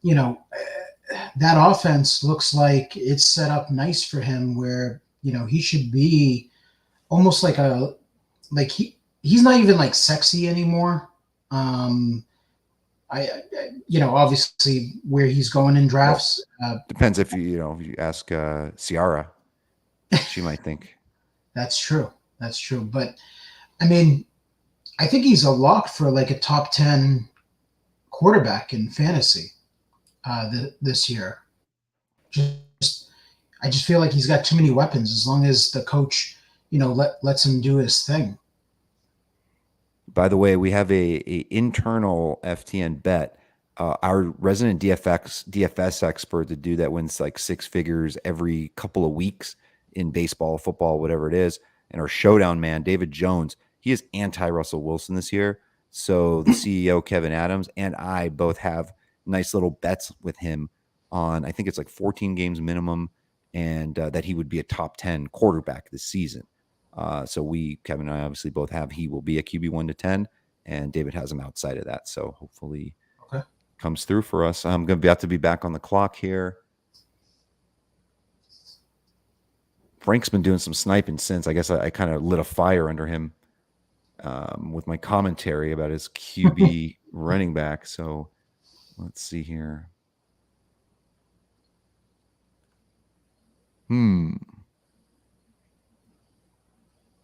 that offense looks like it's set up nice for him where, he should be almost like he's not even like sexy anymore. Obviously where he's going in drafts. Depends if you ask Ciara, she might think. That's true. But I mean, I think he's a lock for like a top 10 quarterback in fantasy this year. I just feel like he's got too many weapons as long as the coach, lets him do his thing. By the way, we have a internal FTN bet. Our resident DFS expert, the dude that wins like 6 figures every couple of weeks, in baseball, football, whatever it is. And our showdown man, David Jones, he is anti-Russell Wilson this year. So the CEO, Kevin Adams, and I both have nice little bets with him on, I think it's like 14 games minimum, and that he would be a top 10 quarterback this season. So Kevin and I obviously both have he will be a QB 1 to 10, and David has him outside of that. So hopefully comes through for us. I'm going to have to be back on the clock here. Frank's been doing some sniping since. I guess I kind of lit a fire under him with my commentary about his QB running back. So let's see here. Don't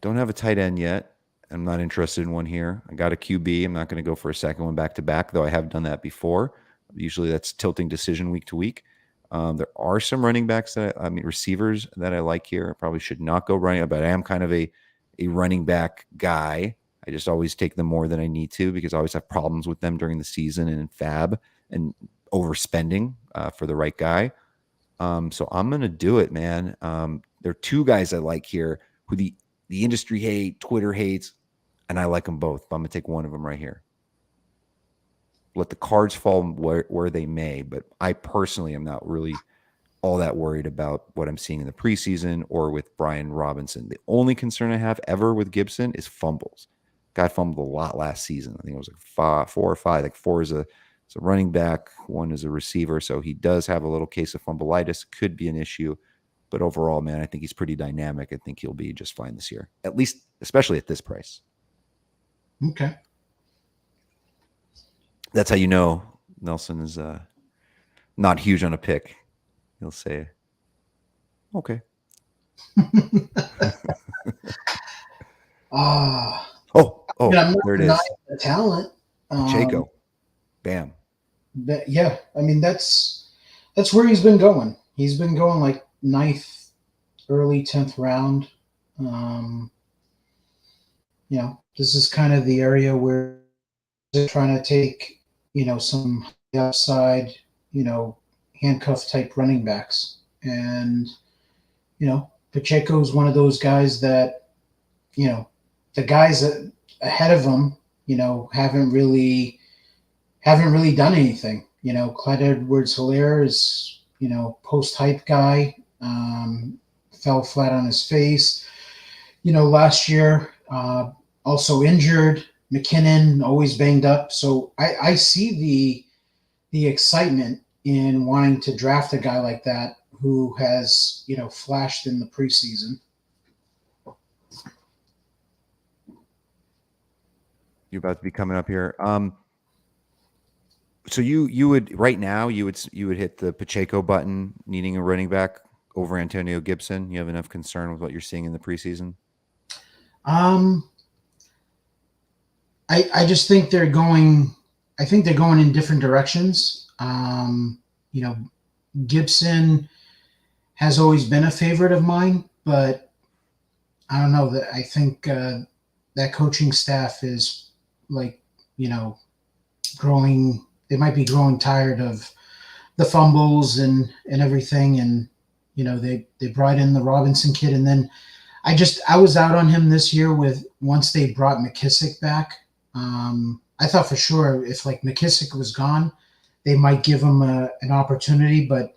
have a tight end yet. I'm not interested in one here. I got a QB. I'm not going to go for a second one back to back, though I have done that before. Usually that's tilting decision week to week. There are some running backs receivers that I like here. I probably should not go running, but I am kind of a running back guy. I just always take them more than I need to because I always have problems with them during the season and in fab and overspending for the right guy. So I'm going to do it, man. There are two guys I like here who the industry hate, Twitter hates, and I like them both. But I'm going to take one of them right here. Let the cards fall where they may, but I personally am not really all that worried about what I'm seeing in the preseason or with Brian Robinson. The only concern I have ever with Gibson is fumbles. Guy fumbled a lot last season. I think it was like 4 or 5. Like 4 is a running back, 1 is a receiver. So he does have a little case of fumbleitis. Could be an issue. But overall, man, I think he's pretty dynamic. I think he'll be just fine this year, at least, especially at this price. Okay. That's how you know Nelson is not huge on a pick. He'll say, okay. There it is. The talent. Pacheco. Bam. Yeah, I mean, that's where he's been going. He's been going like 9th, early 10th round. This is kind of the area where they're trying to take, some upside, handcuff type running backs. And, Pacheco is one of those guys that, the guys ahead of him, haven't really done anything. Clyde Edwards-Helaire is, post-hype guy, fell flat on his face. Last year, also injured. McKinnon always banged up. So I see the excitement in wanting to draft a guy like that who has, flashed in the preseason. You're about to be coming up here. So you would right now you would hit the Pacheco button, needing a running back over Antonio Gibson. You have enough concern with what you're seeing in the preseason? I just think they're going. I think they're going in different directions. Gibson has always been a favorite of mine, but I don't know that I think that coaching staff is growing. They might be growing tired of the fumbles and everything, and they brought in the Robinson kid, and then I was out on him this year once they brought McKissick back. I thought for sure if McKissick was gone, they might give him an opportunity, but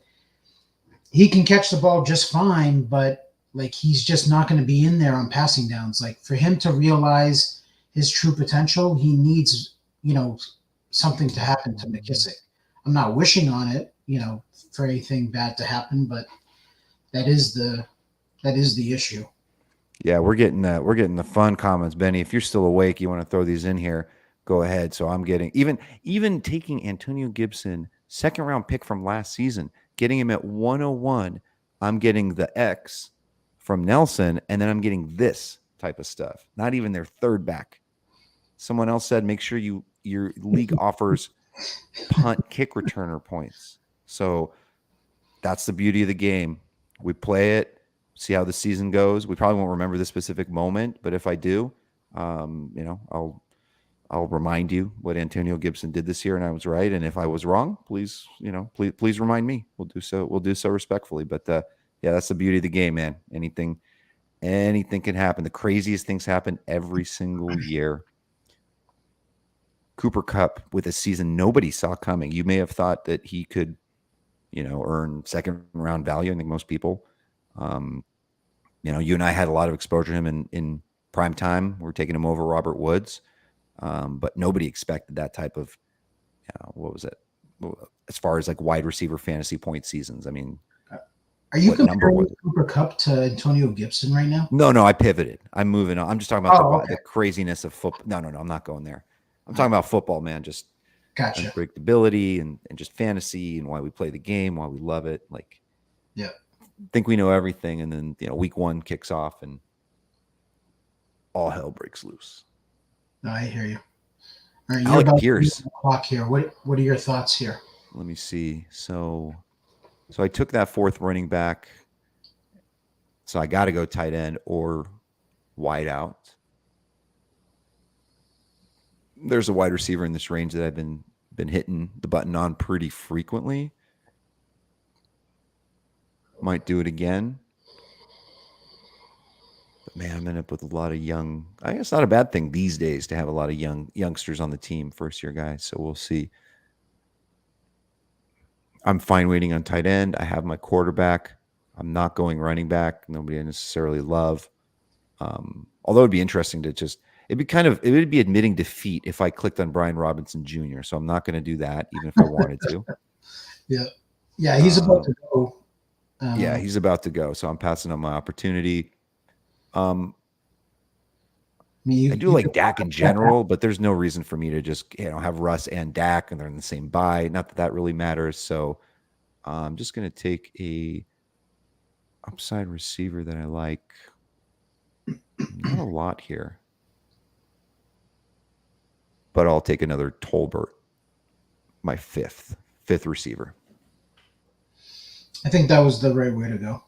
he can catch the ball just fine, but he's just not going to be in there on passing downs. For him to realize his true potential, he needs, something to happen to McKissick. I'm not wishing on it, for anything bad to happen, but that is the issue. Yeah, we're getting the fun comments, Benny. If you're still awake, you want to throw these in here, go ahead. So I'm getting even taking Antonio Gibson, 2nd round pick from last season, getting him at 101. I'm getting the X from Nelson, and then I'm getting this type of stuff. Not even their 3rd back. Someone else said, make sure your league offers punt kick returner points. So that's the beauty of the game. We play it. See how the season goes. We probably won't remember this specific moment, but if I do, I'll remind you what Antonio Gibson did this year, and I was right. And if I was wrong, please remind me. We'll do so respectfully. But Yeah, that's the beauty of the game, man. Anything can happen. The craziest things happen every single year. Cooper Kupp with a season nobody saw coming. You may have thought that he could, earn second round value. I think most people. Um, you and I had a lot of exposure to him in prime time. We're taking him over Robert Woods, but nobody expected that type of, what was it? As far as like wide receiver fantasy point seasons. I mean, Are you what number comparing was it? Cooper Kupp to Antonio Gibson right now? No, I pivoted. I'm moving on. I'm just talking about Oh, okay. the craziness of football. No, I'm not going there. I'm talking about football, man. Just Gotcha. unpredictability and just fantasy and why we play the game, why we love it. Like, Yeah. think we know everything, and then week one kicks off and all hell breaks loose. No, I hear you. All right, you're Alec about Pierce. to the clock here. What are your thoughts here? Let me see. So I took that fourth running back. So I got to go tight end or wide out. There's a wide receiver in this range that I've been hitting the button on pretty frequently. Might do it again. But man, I'm ending up with a lot of young. I guess not a bad thing these days to have a lot of youngsters on the team, first year guys. So we'll see. I'm fine waiting on tight end. I have my quarterback. I'm not going running back. Nobody I necessarily love. Although it'd be interesting to it would be admitting defeat if I clicked on Brian Robinson Jr. So I'm not going to do that, even if I wanted to. Yeah, he's about to go. Yeah, he's about to go. So I'm passing on my opportunity. I do like Dak in general, but there's no reason for me to just have Russ and Dak and they're in the same bye. Not that really matters. So I'm just going to take a upside receiver that I like. Not a lot here, but I'll take another Tolbert, my fifth receiver. I think that was the right way to go.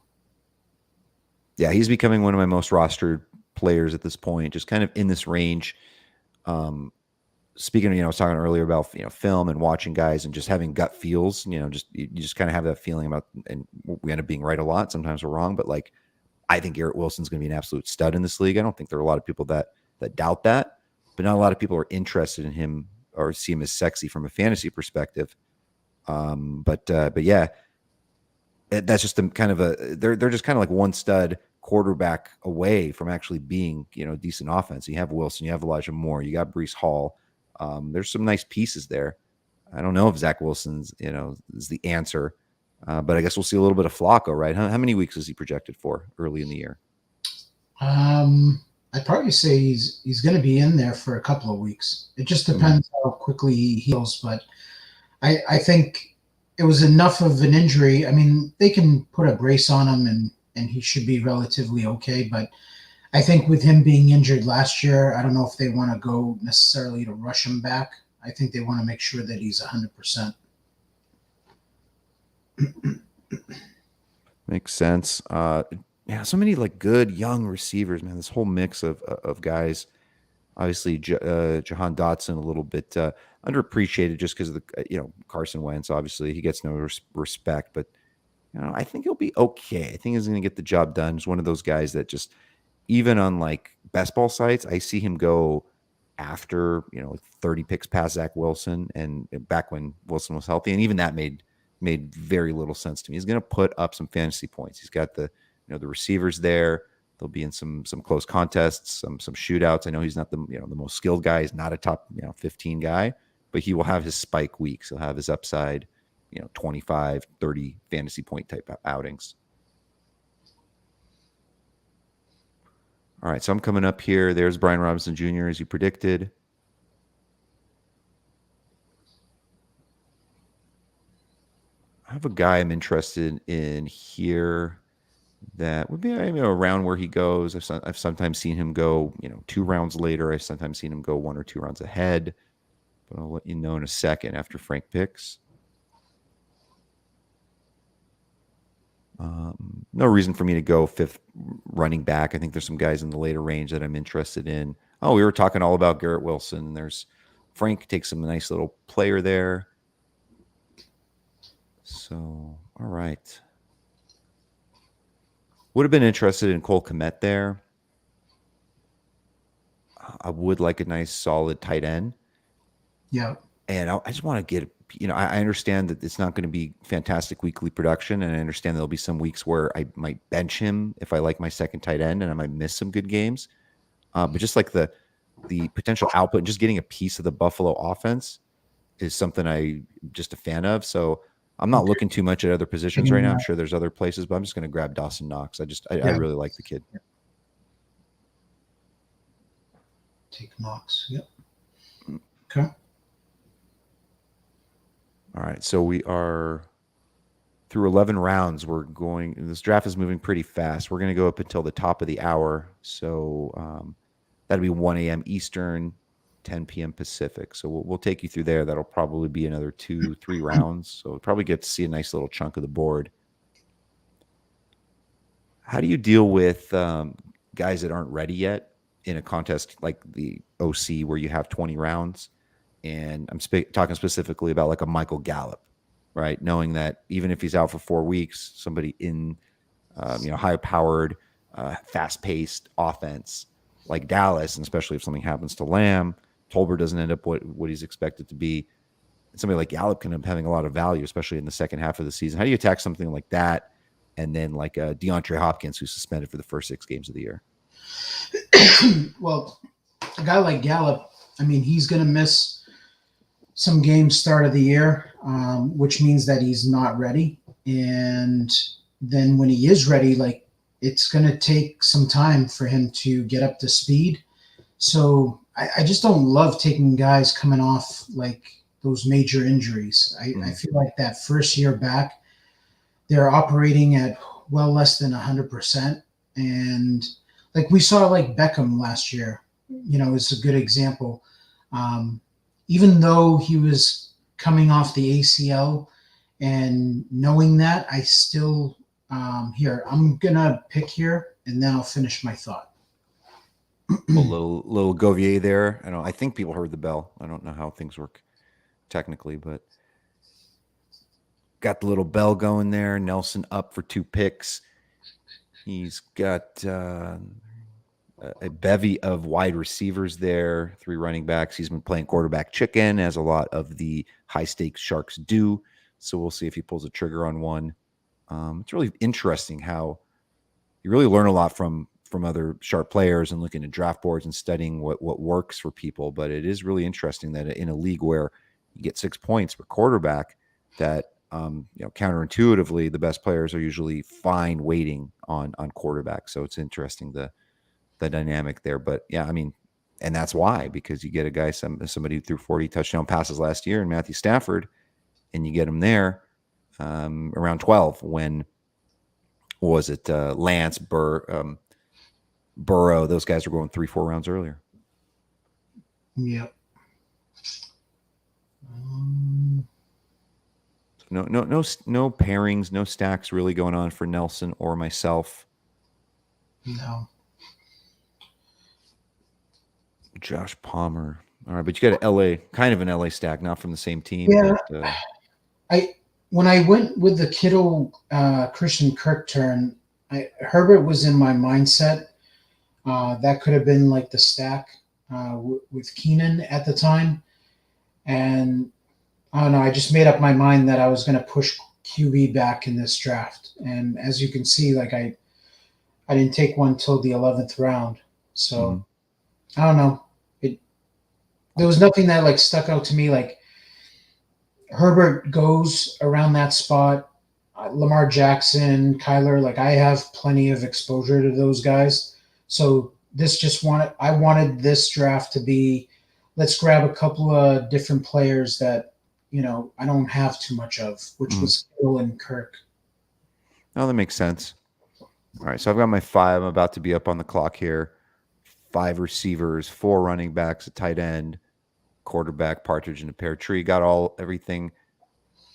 Yeah, he's becoming one of my most rostered players at this point, just kind of in this range. Speaking of, I was talking earlier about, film and watching guys and just having gut feels, you just kind of have that feeling about, and we end up being right a lot. Sometimes we're wrong, but like, I think Garrett Wilson's going to be an absolute stud in this league. I don't think there are a lot of people that doubt that, but not a lot of people are interested in him or see him as sexy from a fantasy perspective. But yeah, that's just kind of they're just kind of like one stud quarterback away from actually being, decent offense. You have Wilson, you have Elijah Moore, you got Breece Hall. There's some nice pieces there. I don't know if Zach Wilson's, is the answer, but I guess we'll see a little bit of Flacco, right? How many weeks is he projected for early in the year? I'd probably say he's going to be in there for a couple of weeks. It just depends how quickly he heals, but I think it was enough of an injury. I mean, they can put a brace on him and he should be relatively okay, but I think with him being injured last year, I don't know if they want to go necessarily to rush him back. I think they want to make sure that he's 100%. Makes sense. Yeah, so many like good young receivers, man. This whole mix of guys. Obviously, Jahan Dotson a little bit underappreciated just because of the Carson Wentz. Obviously, he gets no respect, but I think he'll be okay. I think he's going to get the job done. He's one of those guys that just, even on like best ball sites, I see him go after 30 picks past Zach Wilson, and back when Wilson was healthy, and even that made very little sense to me. He's going to put up some fantasy points. He's got the the receivers there. They'll be in some close contests, some shootouts. I know he's not the the most skilled guy. He's not a top 15 guy, but he will have his spike weeks. He'll have his upside, 25, 30 fantasy point type outings. All right, so I'm coming up here. There's Brian Robinson Jr. as you predicted. I have a guy I'm interested in here that would be around where he goes. I've sometimes seen him go, 2 rounds later. I've sometimes seen him go 1 or 2 rounds ahead. But I'll let you know in a second after Frank picks. No reason for me to go 5th running back. I think there's some guys in the later range that I'm interested in. Oh, we were talking all about Garrett Wilson. There's Frank takes some nice little player there. So, all right. Would have been interested in Cole Kmet there. I would like a nice solid tight end. Yeah. And I just want to get, I understand that it's not going to be fantastic weekly production. And I understand there'll be some weeks where I might bench him if I like my second tight end and I might miss some good games. But just like the potential output and just getting a piece of the Buffalo offense is something I'm just a fan of. So I'm not Okay. looking too much at other positions right now. I'm sure there's other places, but I'm just going to grab Dawson Knox. I Yeah. really like the kid. Take Knox. Yep. Okay. All right. So we are through 11 rounds. This draft is moving pretty fast. We're going to go up until the top of the hour. So that'll be 1 a.m. Eastern, 10 p.m. Pacific. So we'll take you through there. That'll probably be another 2-3 rounds. So we'll probably get to see a nice little chunk of the board. How do you deal with guys that aren't ready yet in a contest like the OC where you have 20 rounds? And I'm talking specifically about like a Michael Gallup, right? Knowing that even if he's out for 4 weeks, somebody in high-powered, fast-paced offense like Dallas, and especially if something happens to Lamb, Tolbert doesn't end up what he's expected to be. Somebody like Gallup can end up having a lot of value, especially in the second half of the season. How do you attack something like that? And then like DeAndre Hopkins, who's suspended for the first 6 games of the year. Well, a guy like Gallup, I mean, he's going to miss some games start of the year, which means that he's not ready. And then when he is ready, like it's going to take some time for him to get up to speed. So I just don't love taking guys coming off like those major injuries. I feel like that first year back, they're operating at well less than 100%. And like we saw like Beckham last year, is a good example. Even though he was coming off the ACL and knowing that, I still, here, I'm going to pick here and then I'll finish my thought. A little Govier there. I think people heard the bell. I don't know how things work technically, but got the little bell going there. Nelson up for 2 picks. He's got a bevy of wide receivers there, 3 running backs. He's been playing quarterback chicken, as a lot of the high-stakes Sharks do. So we'll see if he pulls a trigger on one. It's really interesting how you really learn a lot from other sharp players and looking at draft boards and studying what works for people. But it is really interesting that in a league where you get 6 points per quarterback, that counterintuitively the best players are usually fine waiting on quarterback. So it's interesting the dynamic there. But yeah, I mean, and that's why, because you get a guy, somebody who threw 40 touchdown passes last year in Matthew Stafford, and you get him there around 12 when was it Lance, Burrow, those guys were going 3-4 rounds earlier. Yep. No pairings, no stacks really going on for Nelson or myself. No. Josh Palmer. All right, but you got an LA stack, not from the same team. Yeah. But, when I went with the Kittle Christian Kirk turn, Herbert was in my mindset. That could have been like the stack with Keenan at the time. And I don't know, I just made up my mind that I was going to push QB back in this draft. And as you can see, like I didn't take one till the 11th round. So I don't know. There was nothing that like stuck out to me. Like Herbert goes around that spot. Lamar Jackson, Kyler, like I have plenty of exposure to those guys. So I wanted this draft to be, let's grab a couple of different players that, I don't have too much of, which was Kittle and Kirk. Oh, that makes sense. All right, so I've got my 5. I'm about to be up on the clock here. 5 receivers, 4 running backs, a tight end, quarterback, partridge in a pear tree. Got everything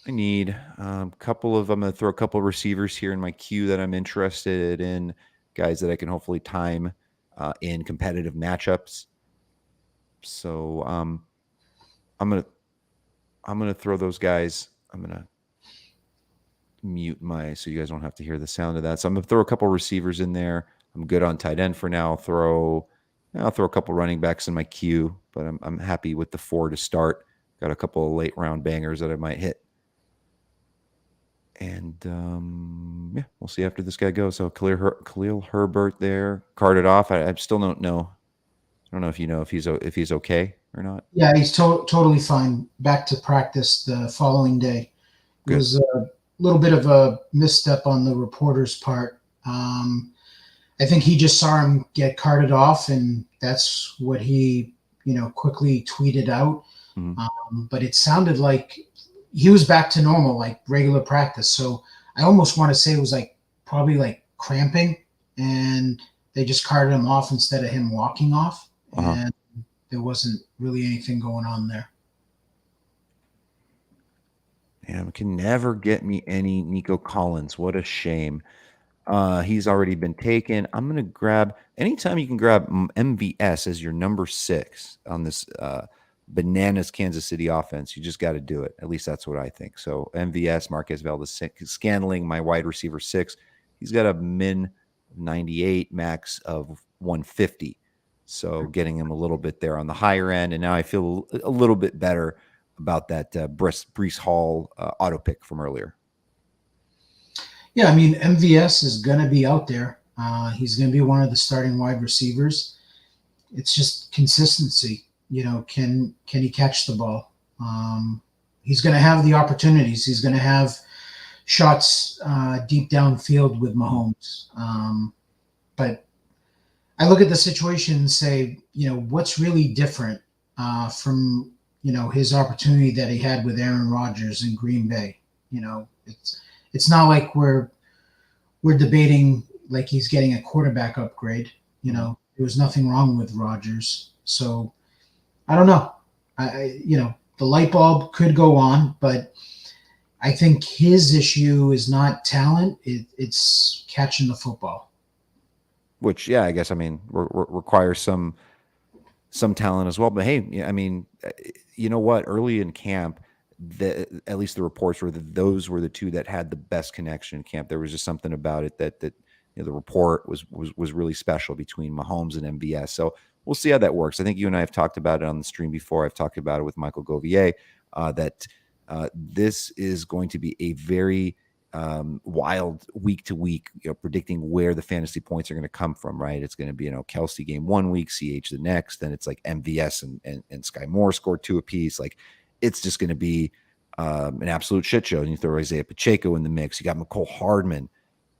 I need. I'm going to throw a couple of receivers here in my queue that I'm interested in, guys that I can hopefully time in competitive matchups. So I'm gonna throw those guys. I'm gonna mute so you guys don't have to hear the sound of that. So I'm gonna throw a couple receivers in there. I'm good on tight end for now. I'll throw a couple running backs in my queue, but I'm happy with the 4 to start. Got a couple of late round bangers that I might hit. And yeah, we'll see after this guy goes. So Khalil Herbert there, carted off. I still don't know. I don't know if you know if he's okay or not. Yeah, he's totally fine. Back to practice the following day. It Good. was a little bit of a misstep on the reporter's part. I think he just saw him get carted off, and that's what he, quickly tweeted out. But it sounded like he was back to normal, like regular practice. So I almost want to say it was probably like cramping, and they just carted him off instead of him walking off. And there wasn't really anything going on there. Yeah, can never get me any Nico Collins. What a shame. He's already been taken. I'm going to grab anytime you can grab MVS as your number 6 on this bananas Kansas City offense. You just got to do it. At least that's what I think. So MVS, Marquez Valdez-Scantling, my wide receiver 6. He's got a min 98, max of 150. So getting him a little bit there on the higher end. And now I feel a little bit better about that Breece Hall auto pick from earlier. Yeah, I mean, MVS is going to be out there. He's going to be one of the starting wide receivers. It's just consistency. Can he catch the ball? He's going to have the opportunities. He's going to have shots deep downfield with Mahomes. But I look at the situation and say, what's really different from, his opportunity that he had with Aaron Rodgers in Green Bay? It's not like we're debating like he's getting a quarterback upgrade. There was nothing wrong with Rodgers. So I don't know. The light bulb could go on, but I think his issue is not talent. It's catching the football. Which, yeah, I guess, requires some talent as well. But hey, I mean, you know what? Early in camp, at least the reports were that those were the two that had the best connection in camp. There was just something about it that the report was really special between Mahomes and MVS. So we'll see how that works. I think you and I have talked about it on the stream before. I've talked about it with Michael Govier, that this is going to be a very wild week to week, predicting where the fantasy points are going to come from, right? It's going to be, Kelsey game one week, CH the next, then it's like MVS and Sky Moore scored 2 apiece. Like, it's just going to be an absolute shit show. And you throw Isaiah Pacheco in the mix. You got McCole Hardman.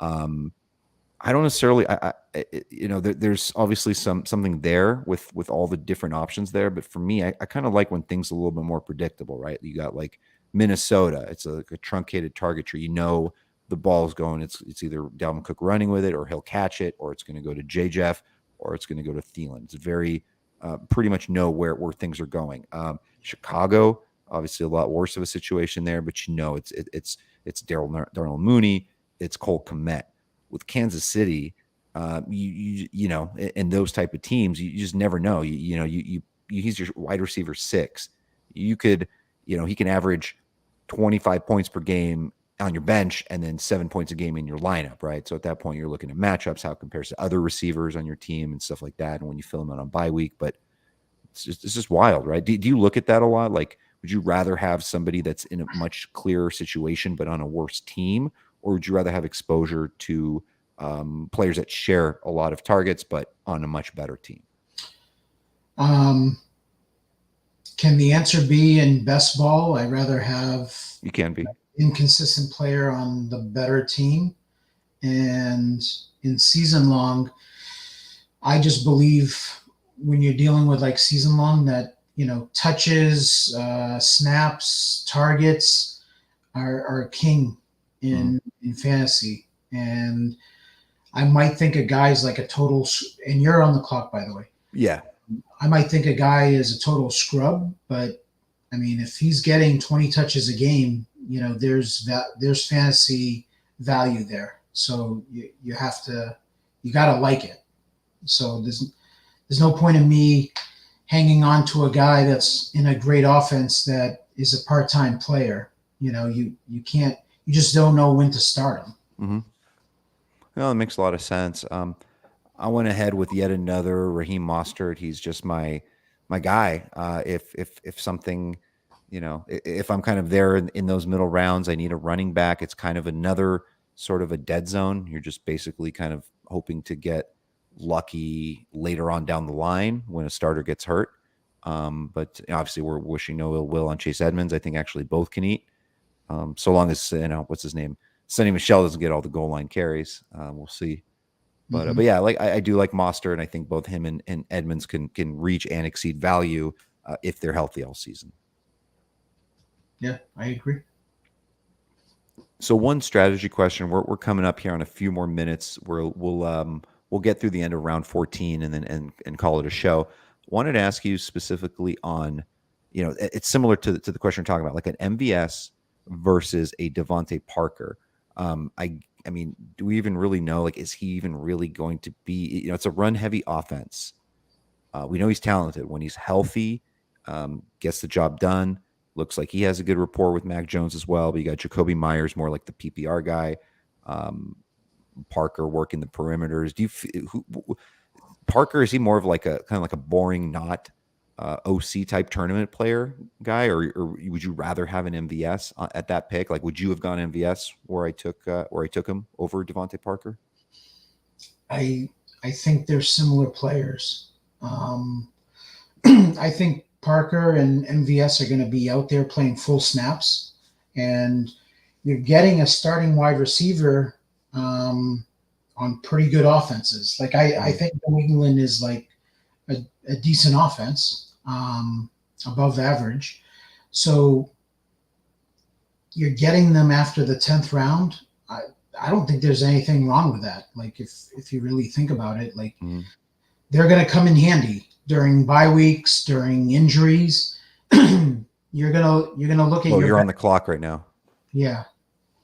I don't necessarily, there's obviously something there with all the different options there. But for me, I kind of like when things are a little bit more predictable, right? You got like Minnesota. It's a truncated target tree. The ball's going. It's either Dalvin Cook running with it, or he'll catch it, or it's going to go to J. Jeff, or it's going to go to Thielen. It's very pretty much know where things are going. Chicago, obviously a lot worse of a situation there, but it's Darnell Mooney, it's Cole Kmet. With Kansas City, and those type of teams, you just never know. He's your wide receiver 6. You could, he can average 25 points per game on your bench and then 7 points a game in your lineup, right? So at that point, you're looking at matchups, how it compares to other receivers on your team and stuff like that. And when you fill them out on bye week, but it's just wild, right? Do you look at that a lot? Like, would you rather have somebody that's in a much clearer situation but on a worse team, or would you rather have exposure to players that share a lot of targets but on a much better team? Can the answer be in best ball? I'd rather have you can be inconsistent player on the better team. And in season long, I just believe when you're dealing with like season long that, touches, snaps, targets are king in fantasy. And I might think a guy's like a total, and you're on the clock, by the way. Yeah. I might think a guy is a total scrub, but I mean, if he's getting 20 touches a game, there's fantasy value there. So you got to like it. So there's no point in me hanging on to a guy that's in a great offense that is a part-time player. You you just don't know when to start them. Mm-hmm. No, that makes a lot of sense. I went ahead with yet another Raheem Mostert. He's just my guy. If something, if I'm kind of there in those middle rounds, I need a running back. It's kind of another sort of a dead zone. You're just basically kind of hoping to get lucky later on down the line when a starter gets hurt. But obviously, we're wishing no ill will on Chase Edmonds. I think actually both can eat, so long as what's his name, Sonny Michel doesn't get all the goal line carries. We'll see. But yeah, like I do like Monster, and I think both him and Edmonds can reach and exceed value if they're healthy all season. Yeah, I agree. So one strategy question. We're coming up here on a few more minutes. We'll get through the end of round 14 and then and call it a show. Wanted to ask you specifically on, it's similar to the question we're talking about, like an MVS versus a Devontae Parker. I mean, do we even really know? Like, is he even really going to be? It's a run-heavy offense. We know he's talented when he's healthy. Gets the job done. Looks like he has a good rapport with Mac Jones as well. But you got Jacoby Myers, more like the PPR guy. Parker working the perimeters. Parker, is he more of like a kind of like a boring, not OC type tournament player guy, or would you rather have an MVS at that pick? Like, would you have gone MVS where I took him over Devontae Parker? I think they're similar players. I think Parker and MVS are going to be out there playing full snaps, and you're getting a starting wide receiver on pretty good offenses. Like I think New England is like a decent offense, above average. So you're getting them after the 10th round. I don't think there's anything wrong with that. Like if you really think about it, like they're going to come in handy during bye weeks, during injuries. you're gonna look at. Well, you're on the clock right now. Yeah.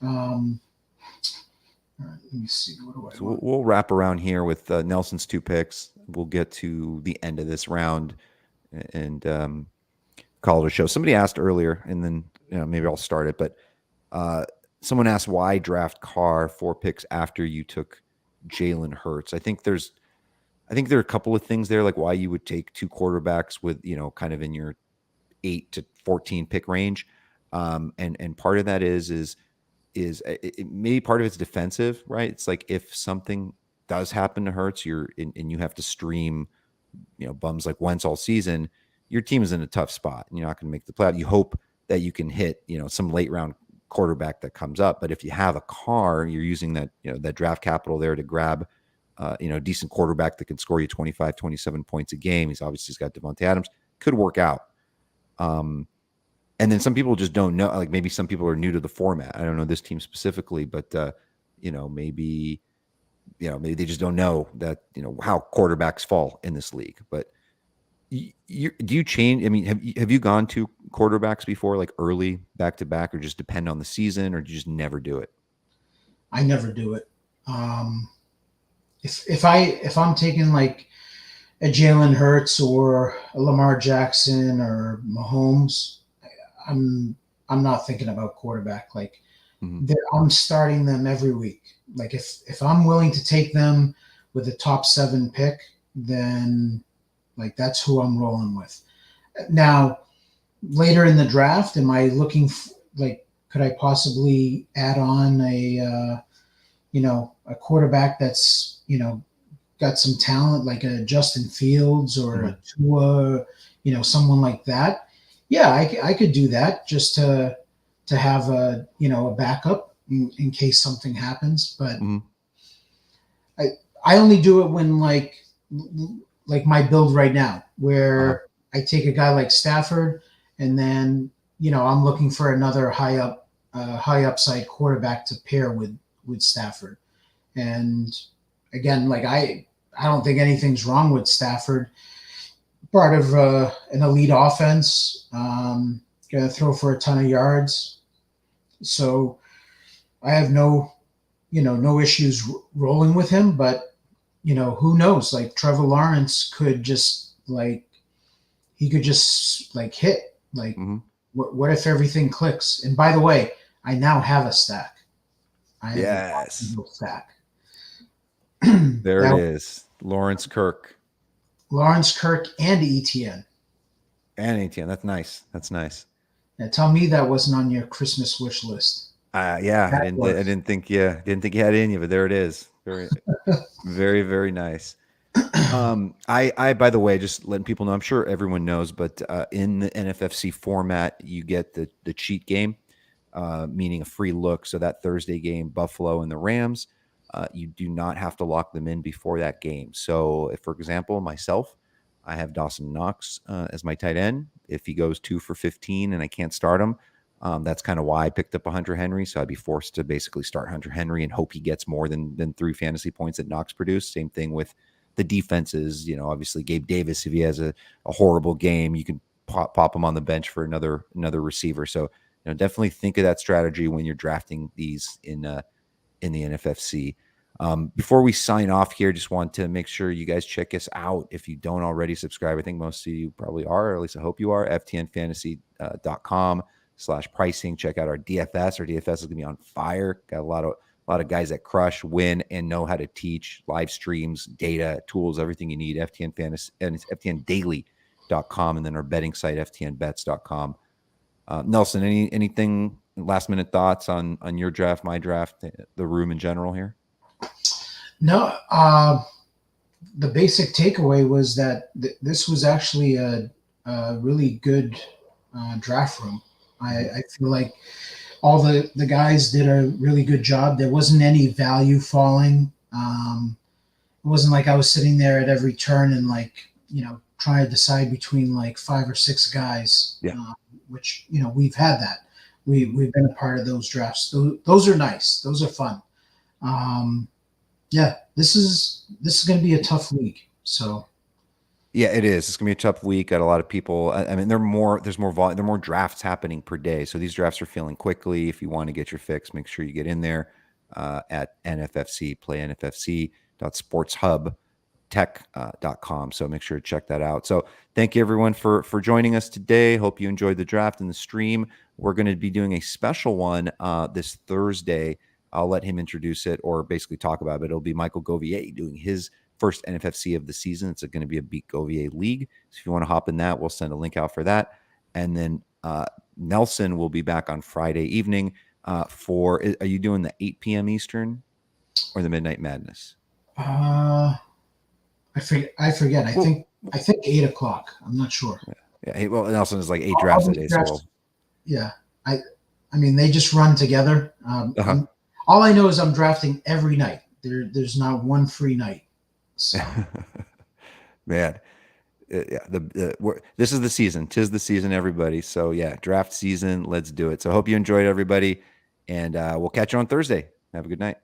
All right, let me see. What do I? So we'll wrap around here with Nelson's 2 picks. We'll get to the end of this round and call it a show. Somebody asked earlier, and then maybe I'll start it. But someone asked why draft Carr 4 picks after you took Jalen Hurts. I think there are a couple of things there, like why you would take 2 quarterbacks with kind of in your 8 to 14 pick range, and part of that is maybe part of it's defensive, right? It's like if something does happen to Hurts, and you have to stream, bums like Wentz all season, your team is in a tough spot. You're not going to make the playoff. You hope that you can hit, some late round quarterback that comes up. But if you have a Carr, you're using that, that draft capital there to grab, decent quarterback that can score you 25, 27 points a game. He's got Devontae Adams. Could work out. And then some people just don't know. Like maybe some people are new to the format. I don't know this team specifically, but maybe they just don't know that how quarterbacks fall in this league. But do you change? I mean, have you gone to quarterbacks before, like early back to back, or just depend on the season, or do you just never do it? I never do it. If I'm taking like a Jalen Hurts or a Lamar Jackson or Mahomes, I'm not thinking about quarterback. Like I'm starting them every week. Like if I'm willing to take them with a top 7 pick, then like that's who I'm rolling with. Now, later in the draft, am I looking could I possibly add on a quarterback that's got some talent, like a Justin Fields or a Tua, someone like that? Yeah, I could do that just to have a backup in case something happens. But I only do it when like my build right now, where I take a guy like Stafford, and then I'm looking for another high upside quarterback to pair with Stafford. And again, like I don't think anything's wrong with Stafford. Part of an elite offense, going to throw for a ton of yards. So I have no issues rolling with him. But who knows? Like Trevor Lawrence could just hit. Like what if everything clicks? And by the way, I now have a stack. I have a Yes. stack. There it That is. Lawrence Kirk Lawrence Kirk and ETN. and ATN. That's nice. That's nice. Now tell me that wasn't on your Christmas wish list. Yeah, That was. didn't think you had it in you, but there it is. Very, very, very nice. By the way, just letting people know, I'm sure everyone knows, but in the NFFC format, you get the cheat game, meaning a free look. So that Thursday game, Buffalo and the Rams, you do not have to lock them in before that game. So, if, for example, myself, I have Dawson Knox as my tight end. If he goes 2 for 15 and I can't start him, that's kind of why I picked up a Hunter Henry. So I'd be forced to basically start Hunter Henry and hope he gets more than 3 fantasy points that Knox produced. Same thing with the defenses. Obviously Gabe Davis, if he has a horrible game, you can pop him on the bench for another receiver. So definitely think of that strategy when you're drafting these in the NFFC. Before we sign off here, just want to make sure you guys check us out. If you don't already subscribe, I think most of you probably are, or at least I hope you are. ftnfantasy.com/pricing. Check out our DFS. Our DFS is going to be on fire. Got a lot of guys that crush, win, and know how to teach. Live streams, data, tools, everything you need. FTN Fantasy, and it's ftndaily.com, and then our betting site, ftnbets.com. Nelson, anything last minute thoughts on your draft, my draft, the room in general here? No, the basic takeaway was that this was actually a really good draft room. I feel like all the guys did a really good job. There wasn't any value falling. It wasn't like I was sitting there at every turn and trying to decide between 5 or 6 guys. Yeah. Which we've had that. We've been a part of those drafts. Those are nice. Those are fun. Yeah, this is going to be a tough week. So, yeah, it is. It's gonna be a tough week. Got a lot of people. I mean, there's more volume. There are more drafts happening per day. So these drafts are filling quickly. If you want to get your fix, make sure you get in there at NFFC. Play NFFC.sportshubtech.com. So make sure to check that out. So thank you everyone for joining us today. Hope you enjoyed the draft and the stream. We're going to be doing a special one this Thursday. I'll let him introduce it or basically talk about it. It'll be Michael Govier doing his first NFFC of the season. It's going to be a Beat Govier league. So if you want to hop in that, we'll send a link out for that. And then Nelson will be back on Friday evening are you doing the 8 p.m. Eastern or the Midnight Madness? I forget. I think 8 o'clock. I'm not sure. Yeah. Well, Nelson is like 8 drafts a day. Yeah. I mean, they just run together. All I know is I'm drafting every night. There's not one free night. So. Man, yeah. This is the season. 'Tis the season, everybody. So yeah, draft season. Let's do it. So hope you enjoyed, everybody, and we'll catch you on Thursday. Have a good night.